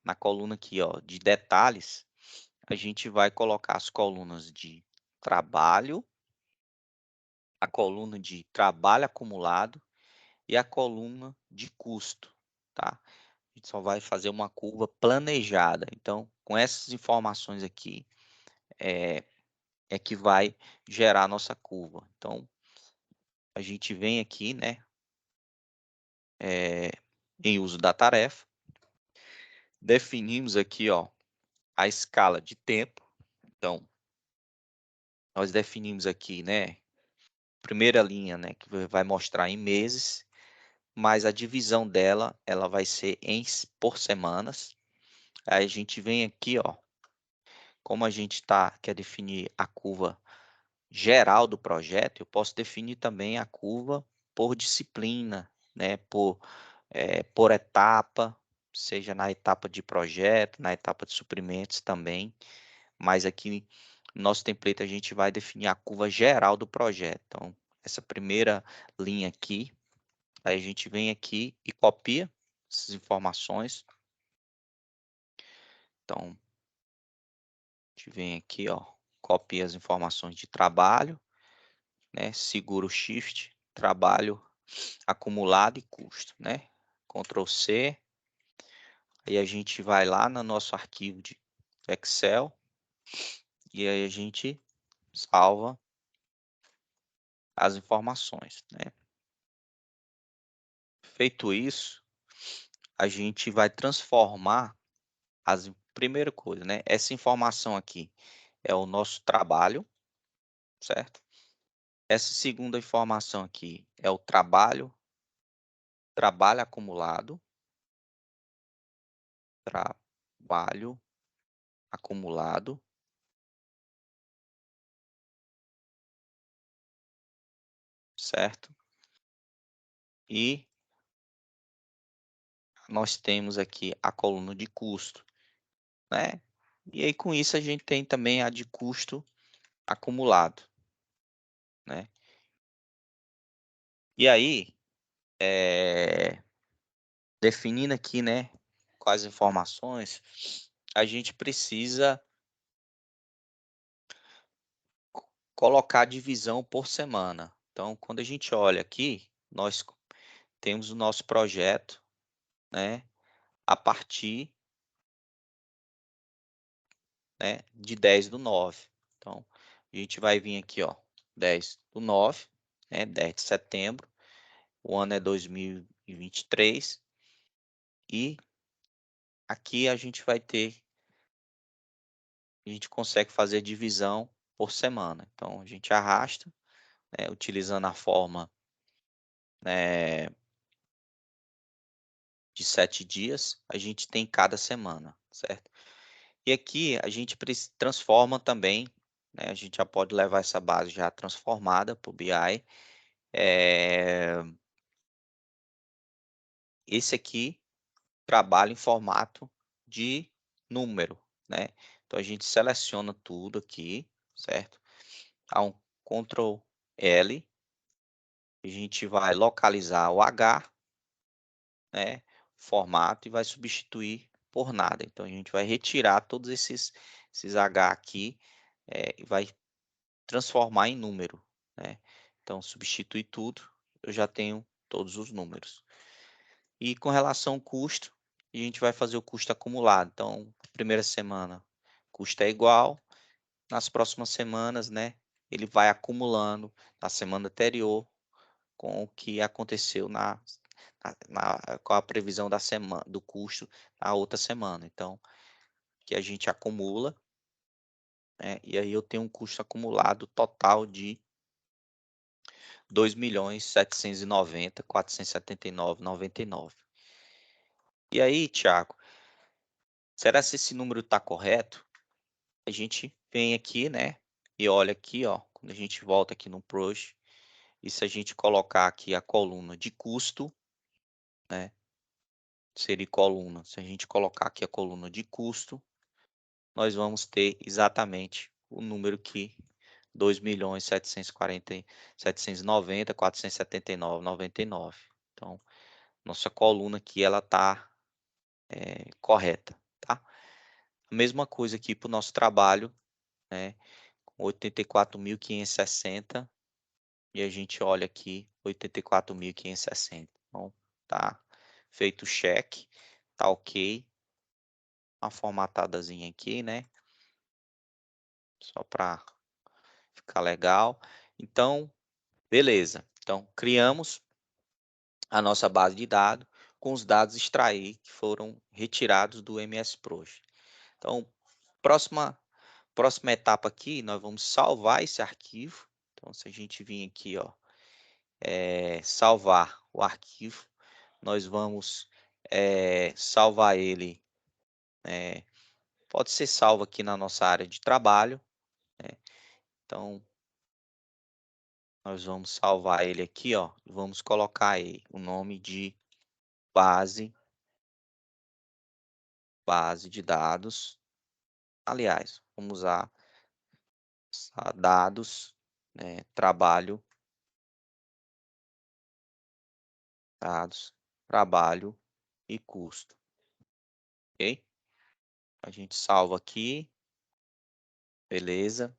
na coluna aqui, ó, de detalhes, a gente vai colocar as colunas de trabalho, a coluna de trabalho acumulado e a coluna de custo, tá? A gente só vai fazer uma curva planejada. Então, com essas informações aqui, é que vai gerar a nossa curva. Então, a gente vem aqui, né, em uso da tarefa, definimos aqui, ó, a escala de tempo. Então, nós definimos aqui, né, primeira linha, né, que vai mostrar em meses, mas a divisão dela, ela vai ser por semanas. Aí a gente vem aqui, ó, como a gente quer definir a curva geral do projeto, eu posso definir também a curva por disciplina, né, por etapa, seja na etapa de projeto, na etapa de suprimentos também, mas aqui no nosso template a gente vai definir a curva geral do projeto. Então, essa primeira linha aqui, aí a gente vem aqui e copia essas informações. Então, a gente vem aqui, ó, copia as informações de trabalho, né, segura o Shift, trabalho acumulado e custo, né? Ctrl C, aí a gente vai lá no nosso arquivo de Excel e aí a gente salva as informações, né? Feito isso, a gente vai transformar primeira coisa, né? Essa informação aqui é o nosso trabalho, certo? Essa segunda informação aqui é o trabalho acumulado, trabalho acumulado, certo? E nós temos aqui a coluna de custo, né? E aí com isso a gente tem também a de custo acumulado, né? E aí, definindo aqui, né, quais informações, a gente precisa colocar a divisão por semana. Então, quando a gente olha aqui, nós temos o nosso projeto, né, a partir, né, de 10/9. Então, a gente vai vir aqui, ó, 10/9, né, 10 de setembro, o ano é 2023, e aqui a gente consegue fazer divisão por semana. Então, a gente arrasta, né, utilizando a forma, né, de 7 dias, a gente tem cada semana, certo? E aqui a gente transforma também, né, a gente já pode levar essa base já transformada para o BI. Esse aqui trabalha em formato de número, né? Então a gente seleciona tudo aqui, certo? Dá um Ctrl L, a gente vai localizar o H, né? Formato, e vai substituir por nada. Então a gente vai retirar todos esses H aqui, e vai transformar em número, né? Então substitui tudo, eu já tenho todos os números. E com relação ao custo, a gente vai fazer o custo acumulado. Então, primeira semana, custo é igual. Nas próximas semanas, né, ele vai acumulando na semana anterior com o que aconteceu com a previsão da semana, do custo na outra semana. Então, que a gente acumula, né, e aí eu tenho um custo acumulado total de 2.790.479,99. E aí, Thiago, será se esse número está correto? A gente vem aqui, né, e olha aqui, ó, quando a gente volta aqui no Proje, e se a gente colocar aqui a coluna de custo, né, seria coluna, se a gente colocar aqui a coluna de custo, nós vamos ter exatamente o número que 2.790.479,99. Então, nossa coluna aqui, ela está correta, tá? A mesma coisa aqui para o nosso trabalho, né? 84.560 e a gente olha aqui 84.560. Então, tá feito o cheque, tá ok. Uma formatadazinha aqui, né? Só para ficar legal. Então, beleza. Então, criamos a nossa base de dados com os dados extrair que foram retirados do MS Project. Então, próxima etapa aqui, nós vamos salvar esse arquivo. Então, se a gente vir aqui, ó, salvar o arquivo, nós vamos salvar ele, pode ser salvo aqui na nossa área de trabalho, né? Então, nós vamos salvar ele aqui, ó, e vamos colocar aí o nome de base de dados. Aliás, vamos usar dados, né, trabalho, dados, trabalho e custo, ok? A gente salva aqui, beleza?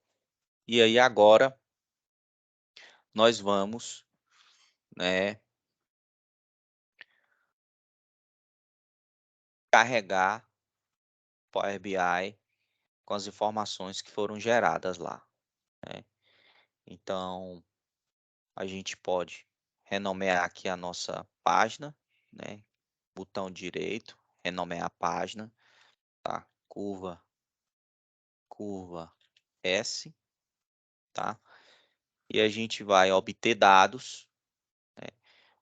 E aí agora nós vamos, né, carregar Power BI com as informações que foram geradas lá, né? Então, a gente pode renomear aqui a nossa página, né? Botão direito, renomear a página, tá? Curva S, tá? E a gente vai obter dados, né?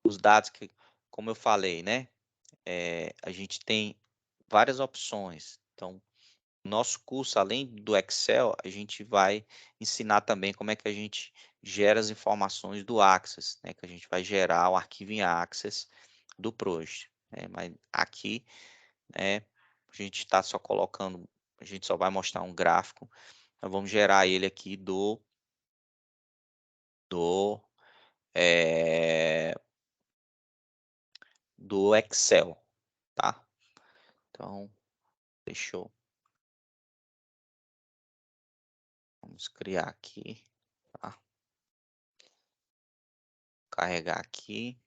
Os dados que, como eu falei, né? A gente tem várias opções. Então, nosso curso, além do Excel, a gente vai ensinar também como é que a gente gera as informações do Access, né? Que a gente vai gerar o arquivo em Access do Project, né? Mas aqui, né, a gente está só colocando, a gente só vai mostrar um gráfico. Nós vamos gerar ele aqui do Excel, tá? Então, deixou. Vamos criar aqui, tá? Carregar aqui.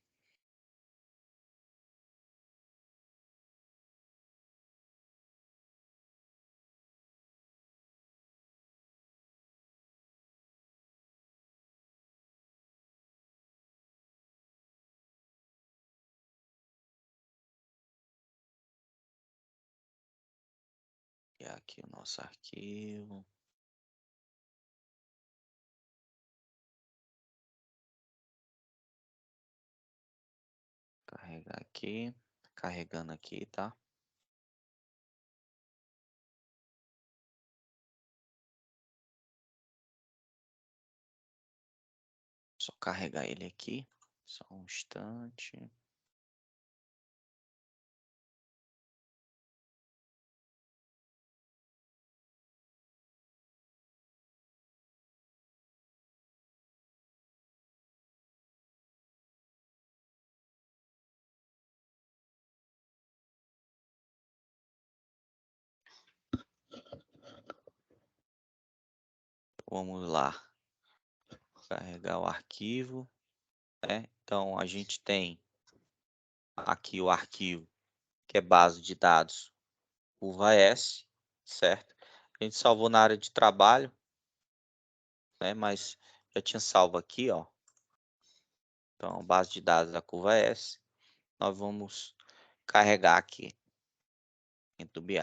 E aqui o nosso arquivo. Carregar aqui, carregando aqui, tá? Só carregar ele aqui, só um instante. Vamos lá, carregar o arquivo, né? Então a gente tem aqui o arquivo que é base de dados curva S, certo? A gente salvou na área de trabalho, né? Mas já tinha salvo aqui, ó. Então, base de dados da curva S, nós vamos carregar aqui dentro do BI.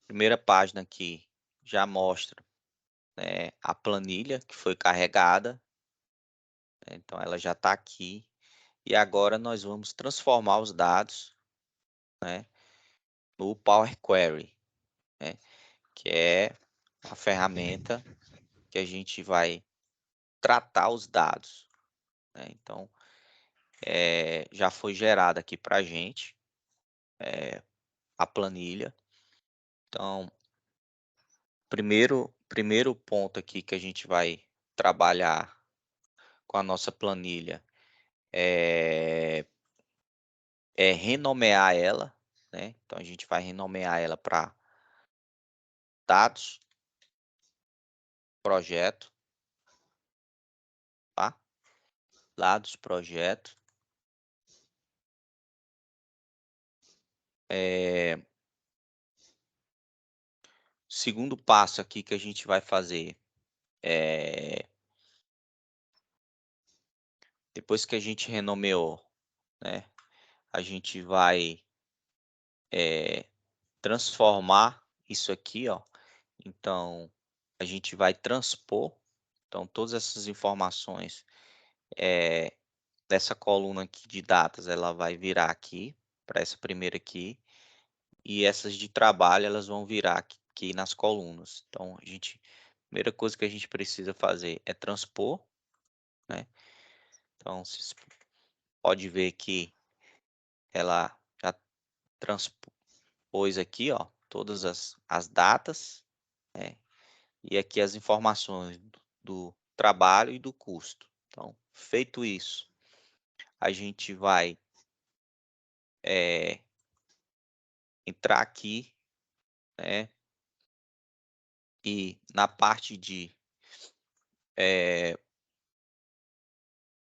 Primeira página aqui já mostra, né, a planilha que foi carregada, né? Então ela já está aqui. E agora nós vamos transformar os dados, né, no Power Query, né, que é a ferramenta que a gente vai tratar os dados, né? Então, já foi gerada aqui para a gente a planilha. Então, primeiro primeiro ponto aqui que a gente vai trabalhar com a nossa planilha é renomear ela, né? Então, a gente vai renomear ela para dados, projeto, tá? Dados, projeto. Segundo passo aqui que a gente vai fazer é, depois que a gente renomeou, né? A gente vai transformar isso aqui, ó. Então, a gente vai transpor. Então, todas essas informações dessa coluna aqui de datas, ela vai virar aqui, para essa primeira aqui. E essas de trabalho, elas vão virar aqui nas colunas. Então, a primeira coisa que a gente precisa fazer é transpor, né? Então, vocês pode ver que ela já transpôs aqui, ó, todas as datas, né? E aqui as informações do trabalho e do custo. Então, feito isso, a gente vai entrar aqui, né? E na parte de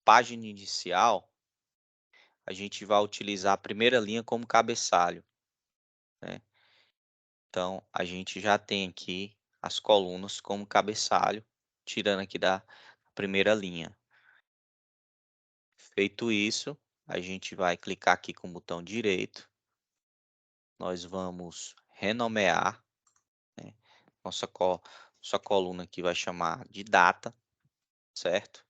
página inicial, a gente vai utilizar a primeira linha como cabeçalho, né? Então, a gente já tem aqui as colunas como cabeçalho, tirando aqui da primeira linha. Feito isso, a gente vai clicar aqui com o botão direito. Nós vamos renomear, né? Nossa coluna aqui vai chamar de data, certo?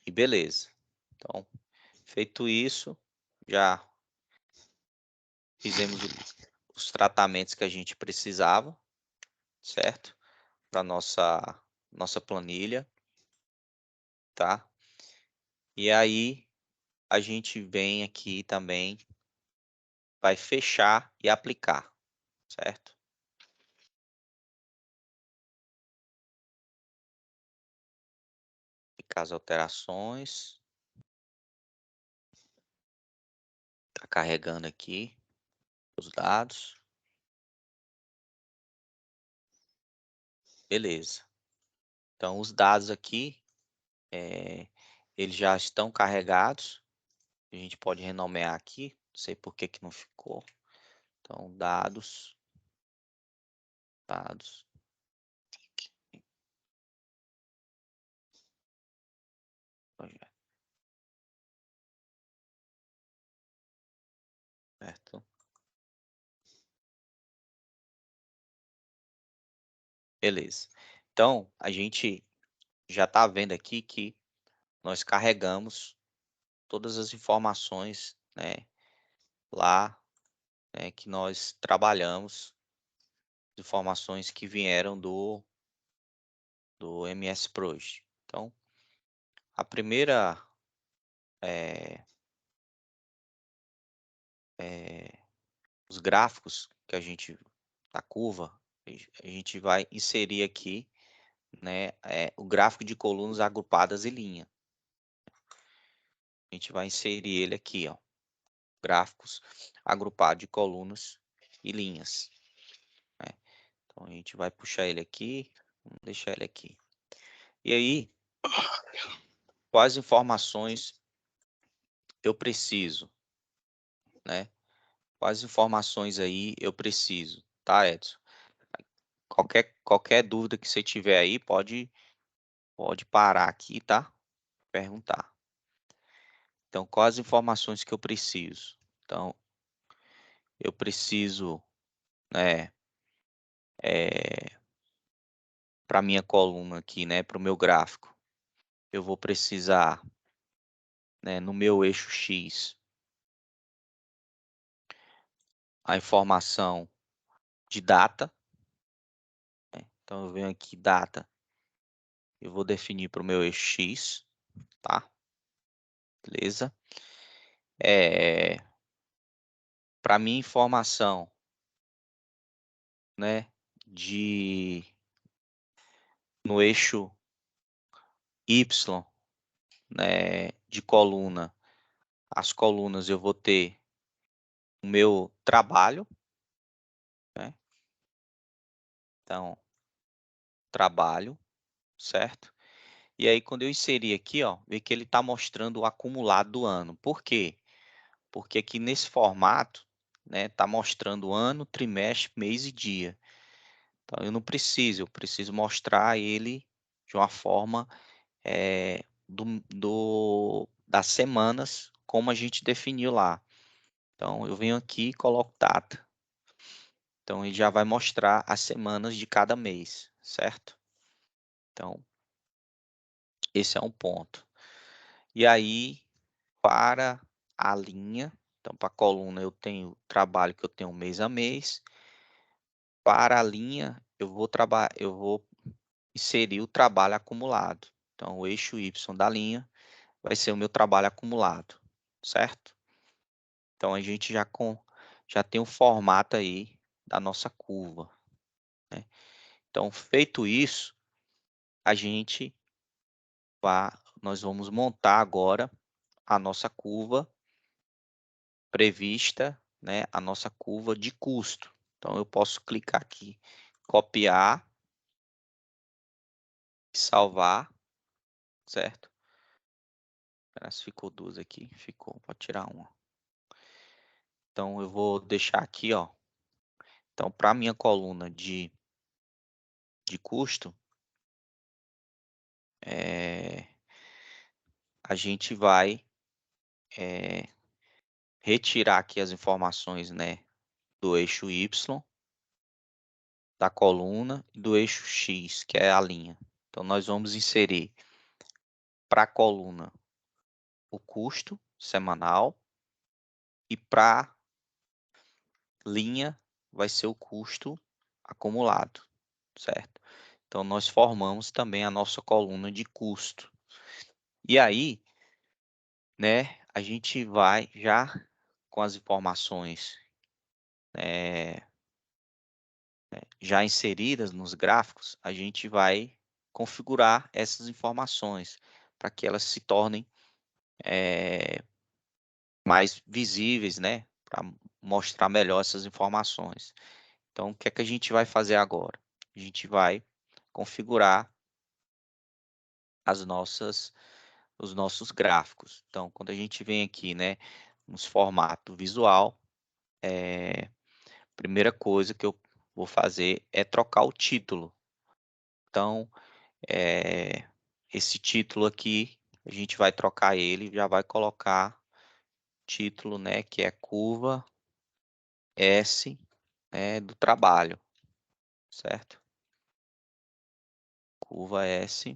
E beleza. Então, feito isso, já fizemos os tratamentos que a gente precisava, certo? Para nossa planilha, tá? E aí a gente vem aqui também, vai fechar e aplicar, certo? Aplicar as alterações. Tá carregando aqui os dados. Beleza. Então, os dados aqui, eles já estão carregados. A gente pode renomear aqui. Não sei por que que não ficou. Então, dados. Projeto, certo? Beleza. Então, a gente já está vendo aqui que nós carregamos todas as informações, né, lá, né, que nós trabalhamos, informações que vieram do MS Project. Então, a primeira os gráficos que a gente da curva, a gente vai inserir aqui, né, o gráfico de colunas agrupadas em linha. A gente vai inserir ele aqui, ó, gráficos agrupados de colunas e linhas, né? Então a gente vai puxar ele aqui, vamos deixar ele aqui. E aí, quais informações eu preciso, né? Quais informações aí eu preciso, tá, Edson? Qualquer dúvida que você tiver aí, pode parar aqui, tá? Perguntar. Então, quais informações que eu preciso? Então, eu preciso, né, para minha coluna aqui, né, para o meu gráfico, eu vou precisar, né, no meu eixo X, a informação de data, né? Então, eu venho aqui, data, eu vou definir para o meu eixo X, tá? Beleza? Para minha informação, né, no eixo Y, né, de coluna, as colunas eu vou ter o meu trabalho, né? Então, trabalho, certo? E aí, quando eu inserir aqui, ó, vê que ele está mostrando o acumulado do ano. Por quê? Porque aqui nesse formato, né, está mostrando ano, trimestre, mês e dia. Então, eu preciso mostrar ele de uma forma das semanas, como a gente definiu lá. Então, eu venho aqui e coloco data. Então, ele já vai mostrar as semanas de cada mês, certo? Então, esse é um ponto. E aí, para a linha, então para a coluna eu tenho trabalho que eu tenho mês a mês. Para a linha, eu vou inserir o trabalho acumulado. Então, o eixo Y da linha vai ser o meu trabalho acumulado, certo? Então, a gente já tem um formato aí da nossa curva, né? Então, feito isso, nós vamos montar agora a nossa curva prevista, né? A nossa curva de custo. Então, eu posso clicar aqui, copiar, salvar, certo? Se ficou duas aqui, ficou, pode tirar uma. Então, eu vou deixar aqui, ó. Então, para a minha coluna de custo, a gente vai retirar aqui as informações, né, do eixo Y, da coluna e do eixo X, que é a linha. Então, nós vamos inserir para a coluna o custo semanal e para linha vai ser o custo acumulado, certo? Então, nós formamos também a nossa coluna de custo. E aí, né, a gente vai já com as informações já inseridas nos gráficos, a gente vai configurar essas informações para que elas se tornem mais visíveis, né, para mostrar melhor essas informações. Então, o que é que a gente vai fazer agora? A gente vai configurar os nossos gráficos. Então, quando a gente vem aqui, né, nos formato visual, primeira coisa que eu vou fazer é trocar o título. Então, esse título aqui, a gente vai trocar ele, já vai colocar título, né, que é curva S, né, do trabalho, certo? Curva S, a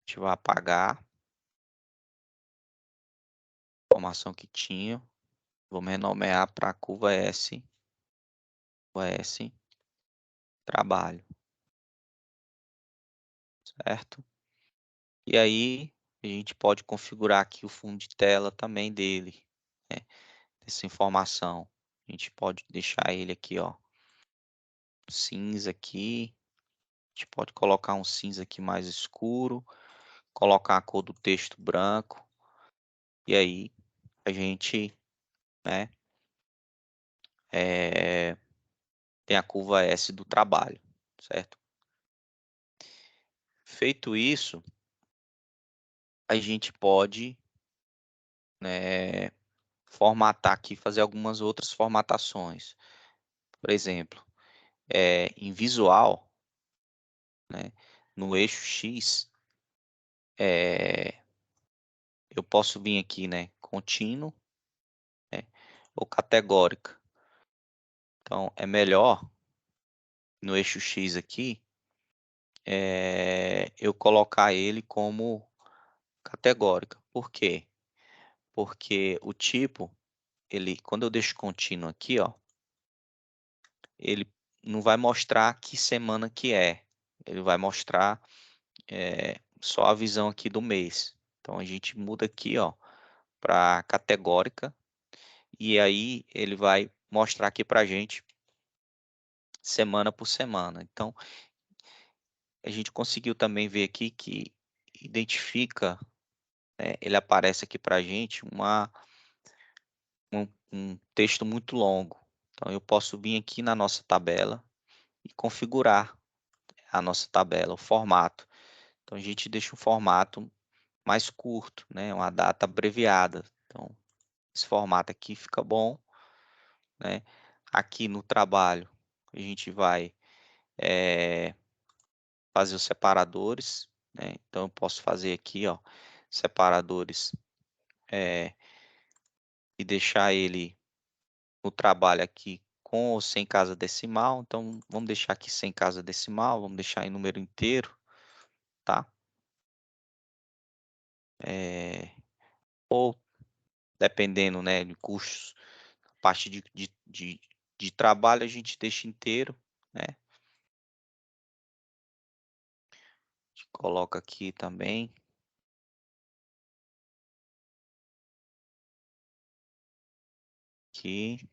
gente vai apagar a informação que tinha, vamos renomear para curva S trabalho, certo? E aí, a gente pode configurar aqui o fundo de tela também dele, né, essa informação. A gente pode deixar ele aqui, ó, cinza aqui. A gente pode colocar um cinza aqui mais escuro, colocar a cor do texto branco. E aí, a gente, né, tem a curva S do trabalho, certo? Feito isso, a gente pode, né, formatar aqui, fazer algumas outras formatações. Por exemplo, em visual, né, no eixo X, eu posso vir aqui, né, contínuo, né, ou categórica. Então, é melhor no eixo X aqui, eu colocar ele como categórica. Por quê? Porque o tipo, quando eu deixo contínuo aqui, ó, ele não vai mostrar que semana que é. Ele vai mostrar só a visão aqui do mês. Então, a gente muda aqui, ó, para categórica. E aí, ele vai mostrar aqui para a gente semana por semana. Então, a gente conseguiu também ver aqui que identifica, né, ele aparece aqui para a gente um texto muito longo. Então, eu posso vir aqui na nossa tabela e configurar a nossa tabela, o formato. Então, a gente deixa um formato mais curto, né, uma data abreviada. Então, esse formato aqui fica bom, né? Aqui no trabalho, a gente vai fazer os separadores, né? Então, eu posso fazer aqui, ó, separadores e deixar ele no trabalho aqui com ou sem casa decimal. Então, vamos deixar aqui sem casa decimal, vamos deixar em número inteiro, tá? Ou dependendo, né, de custos, parte de trabalho a gente deixa inteiro, né? A gente coloca aqui também. Aqui.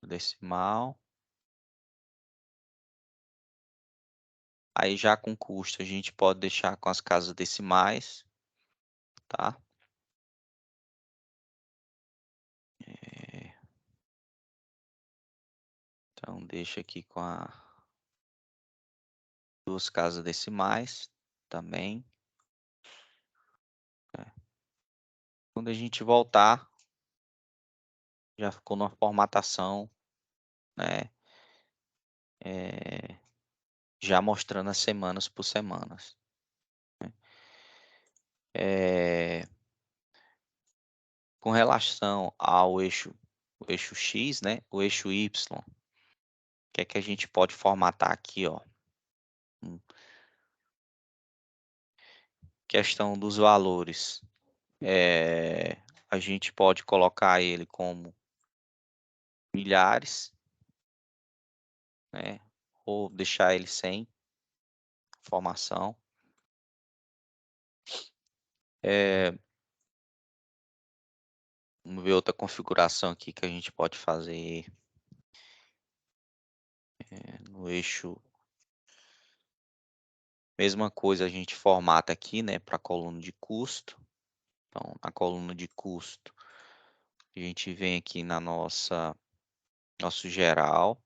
Decimal. Aí já com custo a gente pode deixar com as casas decimais, tá? Então deixa aqui com a duas casas decimais também. Quando a gente voltar, já ficou numa formatação, né? Já mostrando as semanas por semanas. Com relação ao eixo, o eixo X, né? O eixo Y, o que é que a gente pode formatar aqui, ó? Questão dos valores. A gente pode colocar ele como milhares, né? Ou deixar ele sem informação. Vamos ver outra configuração aqui que a gente pode fazer no eixo. Mesma coisa, a gente formata aqui, né, para a coluna de custo. Então, na coluna de custo, a gente vem aqui na nosso geral,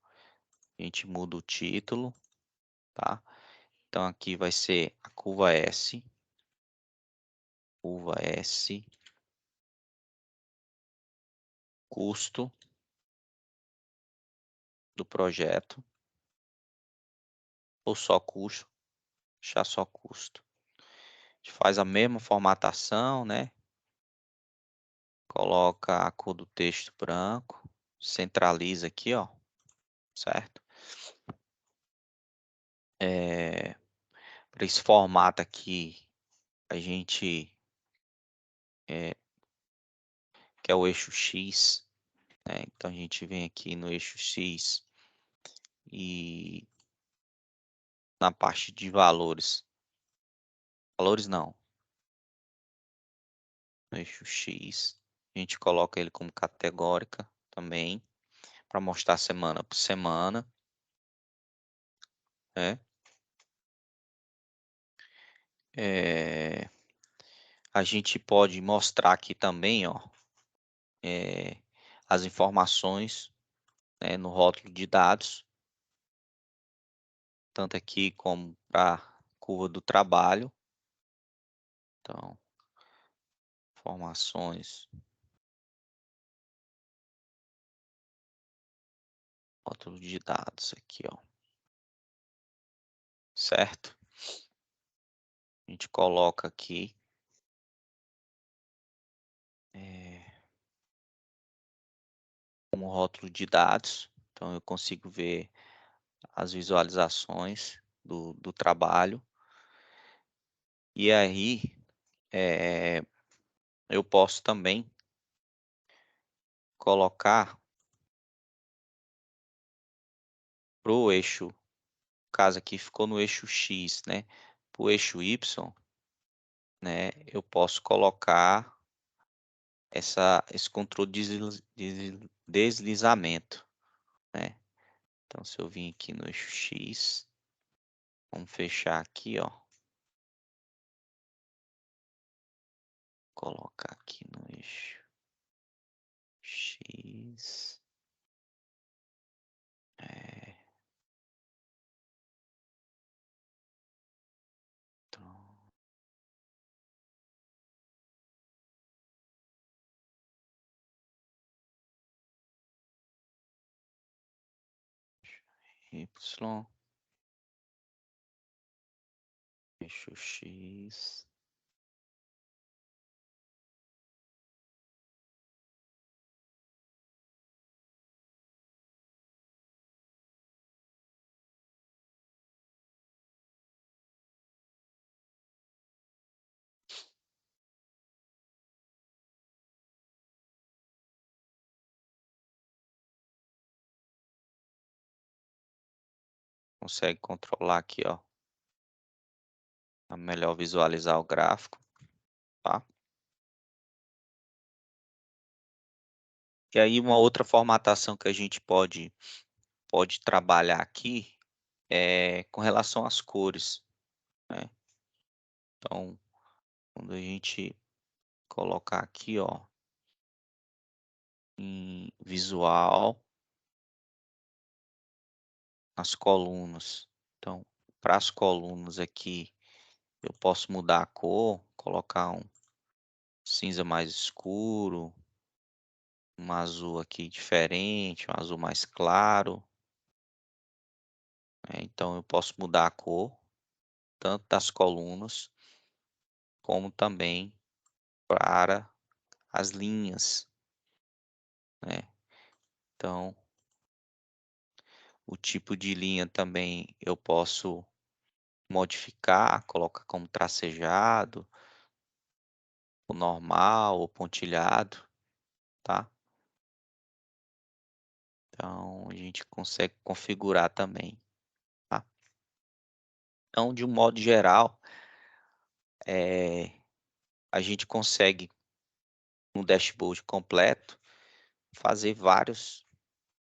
a gente muda o título, tá? Então, aqui vai ser a curva S, custo do projeto, ou só custo, deixar só custo. A gente faz a mesma formatação, né? Coloca a cor do texto branco, centraliza aqui, ó, certo? Para esse formato aqui, a gente que é o eixo X, né? Então a gente vem aqui no eixo X e na parte de valores não, no eixo X, a gente coloca ele como categórica também, para mostrar semana por semana, né? A gente pode mostrar aqui também, ó, as informações, né, no rótulo de dados, tanto aqui como para curva do trabalho. Então, informações, rótulo de dados aqui, ó, certo? A gente coloca aqui como rótulo de dados, então eu consigo ver as visualizações do trabalho. E aí, eu posso também colocar para o eixo, no caso aqui ficou no eixo X, né? Para o eixo Y, né, eu posso colocar esse controle de deslizamento, né? Então, se eu vim aqui no eixo X, vamos fechar aqui, ó. Colocar aqui no eixo X. Y, eixo X. Consegue controlar aqui, ó, para melhor visualizar o gráfico, tá? E aí uma outra formatação que a gente pode trabalhar aqui é com relação às cores, né? Então, quando a gente colocar aqui, ó, em visual, as colunas. Então, para as colunas aqui, eu posso mudar a cor, colocar um cinza mais escuro, um azul aqui diferente, um azul mais claro, né? Então, eu posso mudar a cor, tanto das colunas, como também para as linhas, né? Então, o tipo de linha também eu posso modificar, colocar como tracejado, o normal, o pontilhado, tá? Então, a gente consegue configurar também, tá? Então, de um modo geral, a gente consegue, no dashboard completo, fazer várias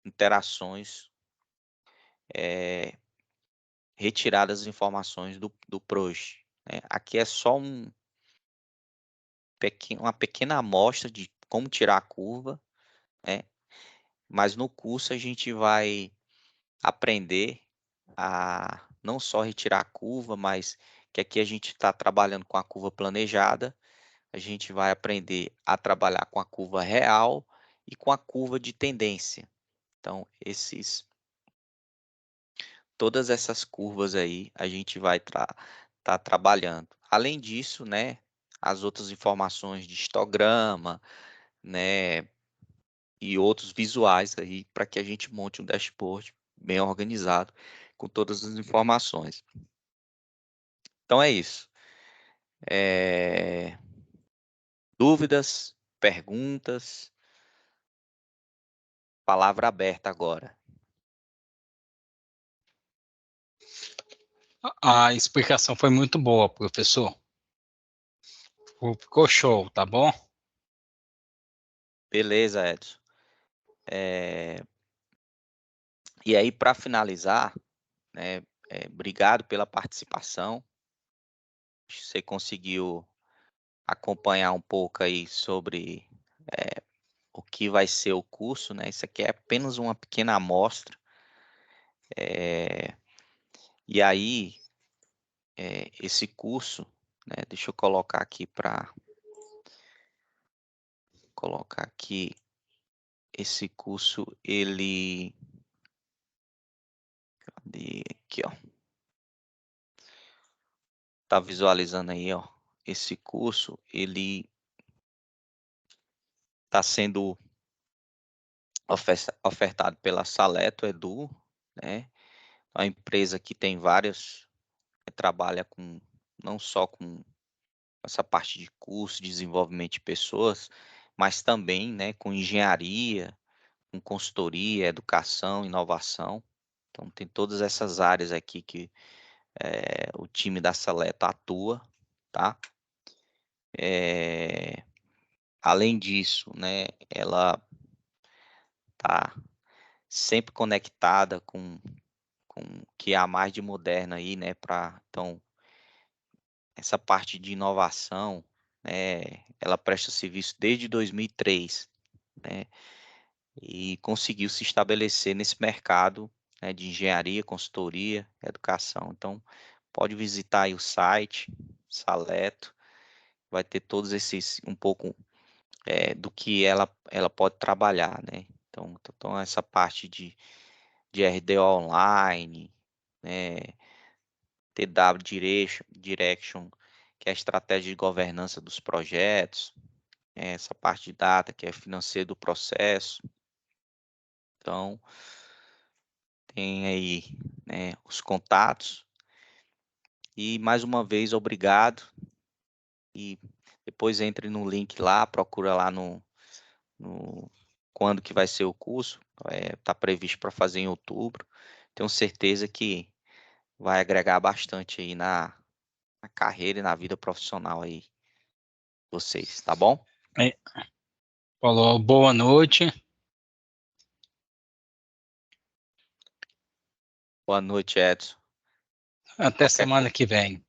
interações, retirar as informações do Proje, né? Aqui é só uma pequena amostra de como tirar a curva, né? Mas no curso a gente vai aprender a não só retirar a curva, mas que aqui a gente está trabalhando com a curva planejada, a gente vai aprender a trabalhar com a curva real e com a curva de tendência. Então, todas essas curvas aí a gente vai tá trabalhando. Além disso, né, as outras informações de histograma, né, e outros visuais aí para que a gente monte um dashboard bem organizado com todas as informações. Então é isso. Dúvidas, perguntas, palavra aberta agora. A explicação foi muito boa, professor. Ficou show, tá bom? Beleza, Edson. E aí, para finalizar, né, obrigado pela participação. Você conseguiu acompanhar um pouco aí sobre o que vai ser o curso, né? Isso aqui é apenas uma pequena amostra. E aí, esse curso, né? Deixa eu colocar aqui para colocar aqui. Esse curso, ele... Cadê? Aqui, ó. Tá visualizando aí, ó. Esse curso, ele está sendo ofertado pela Saleto Edu, né? A empresa que tem várias, trabalha com não só com essa parte de curso, desenvolvimento de pessoas, mas também, né, com engenharia, com consultoria, educação, inovação. Então tem todas essas áreas aqui que o time da Seleto atua, tá? Além disso, né, ela está sempre conectada com o que há mais de moderno aí, né, então, essa parte de inovação, né, ela presta serviço desde 2003, né, e conseguiu se estabelecer nesse mercado, né, de engenharia, consultoria, educação. Então, pode visitar aí o site, Saleto, vai ter todos esses, um pouco do que ela pode trabalhar, né? Então essa parte de RD online, né? TW Direction, que é a estratégia de governança dos projetos, essa parte de data, que é financeiro do processo. Então, tem aí, né, os contatos. E mais uma vez, obrigado. E depois entre no link lá, procura lá no quando que vai ser o curso. Está previsto para fazer em outubro. Tenho certeza que vai agregar bastante aí na carreira e na vida profissional aí vocês, tá bom? Falou, boa noite. Boa noite, Edson. Até Qualquer semana que vem.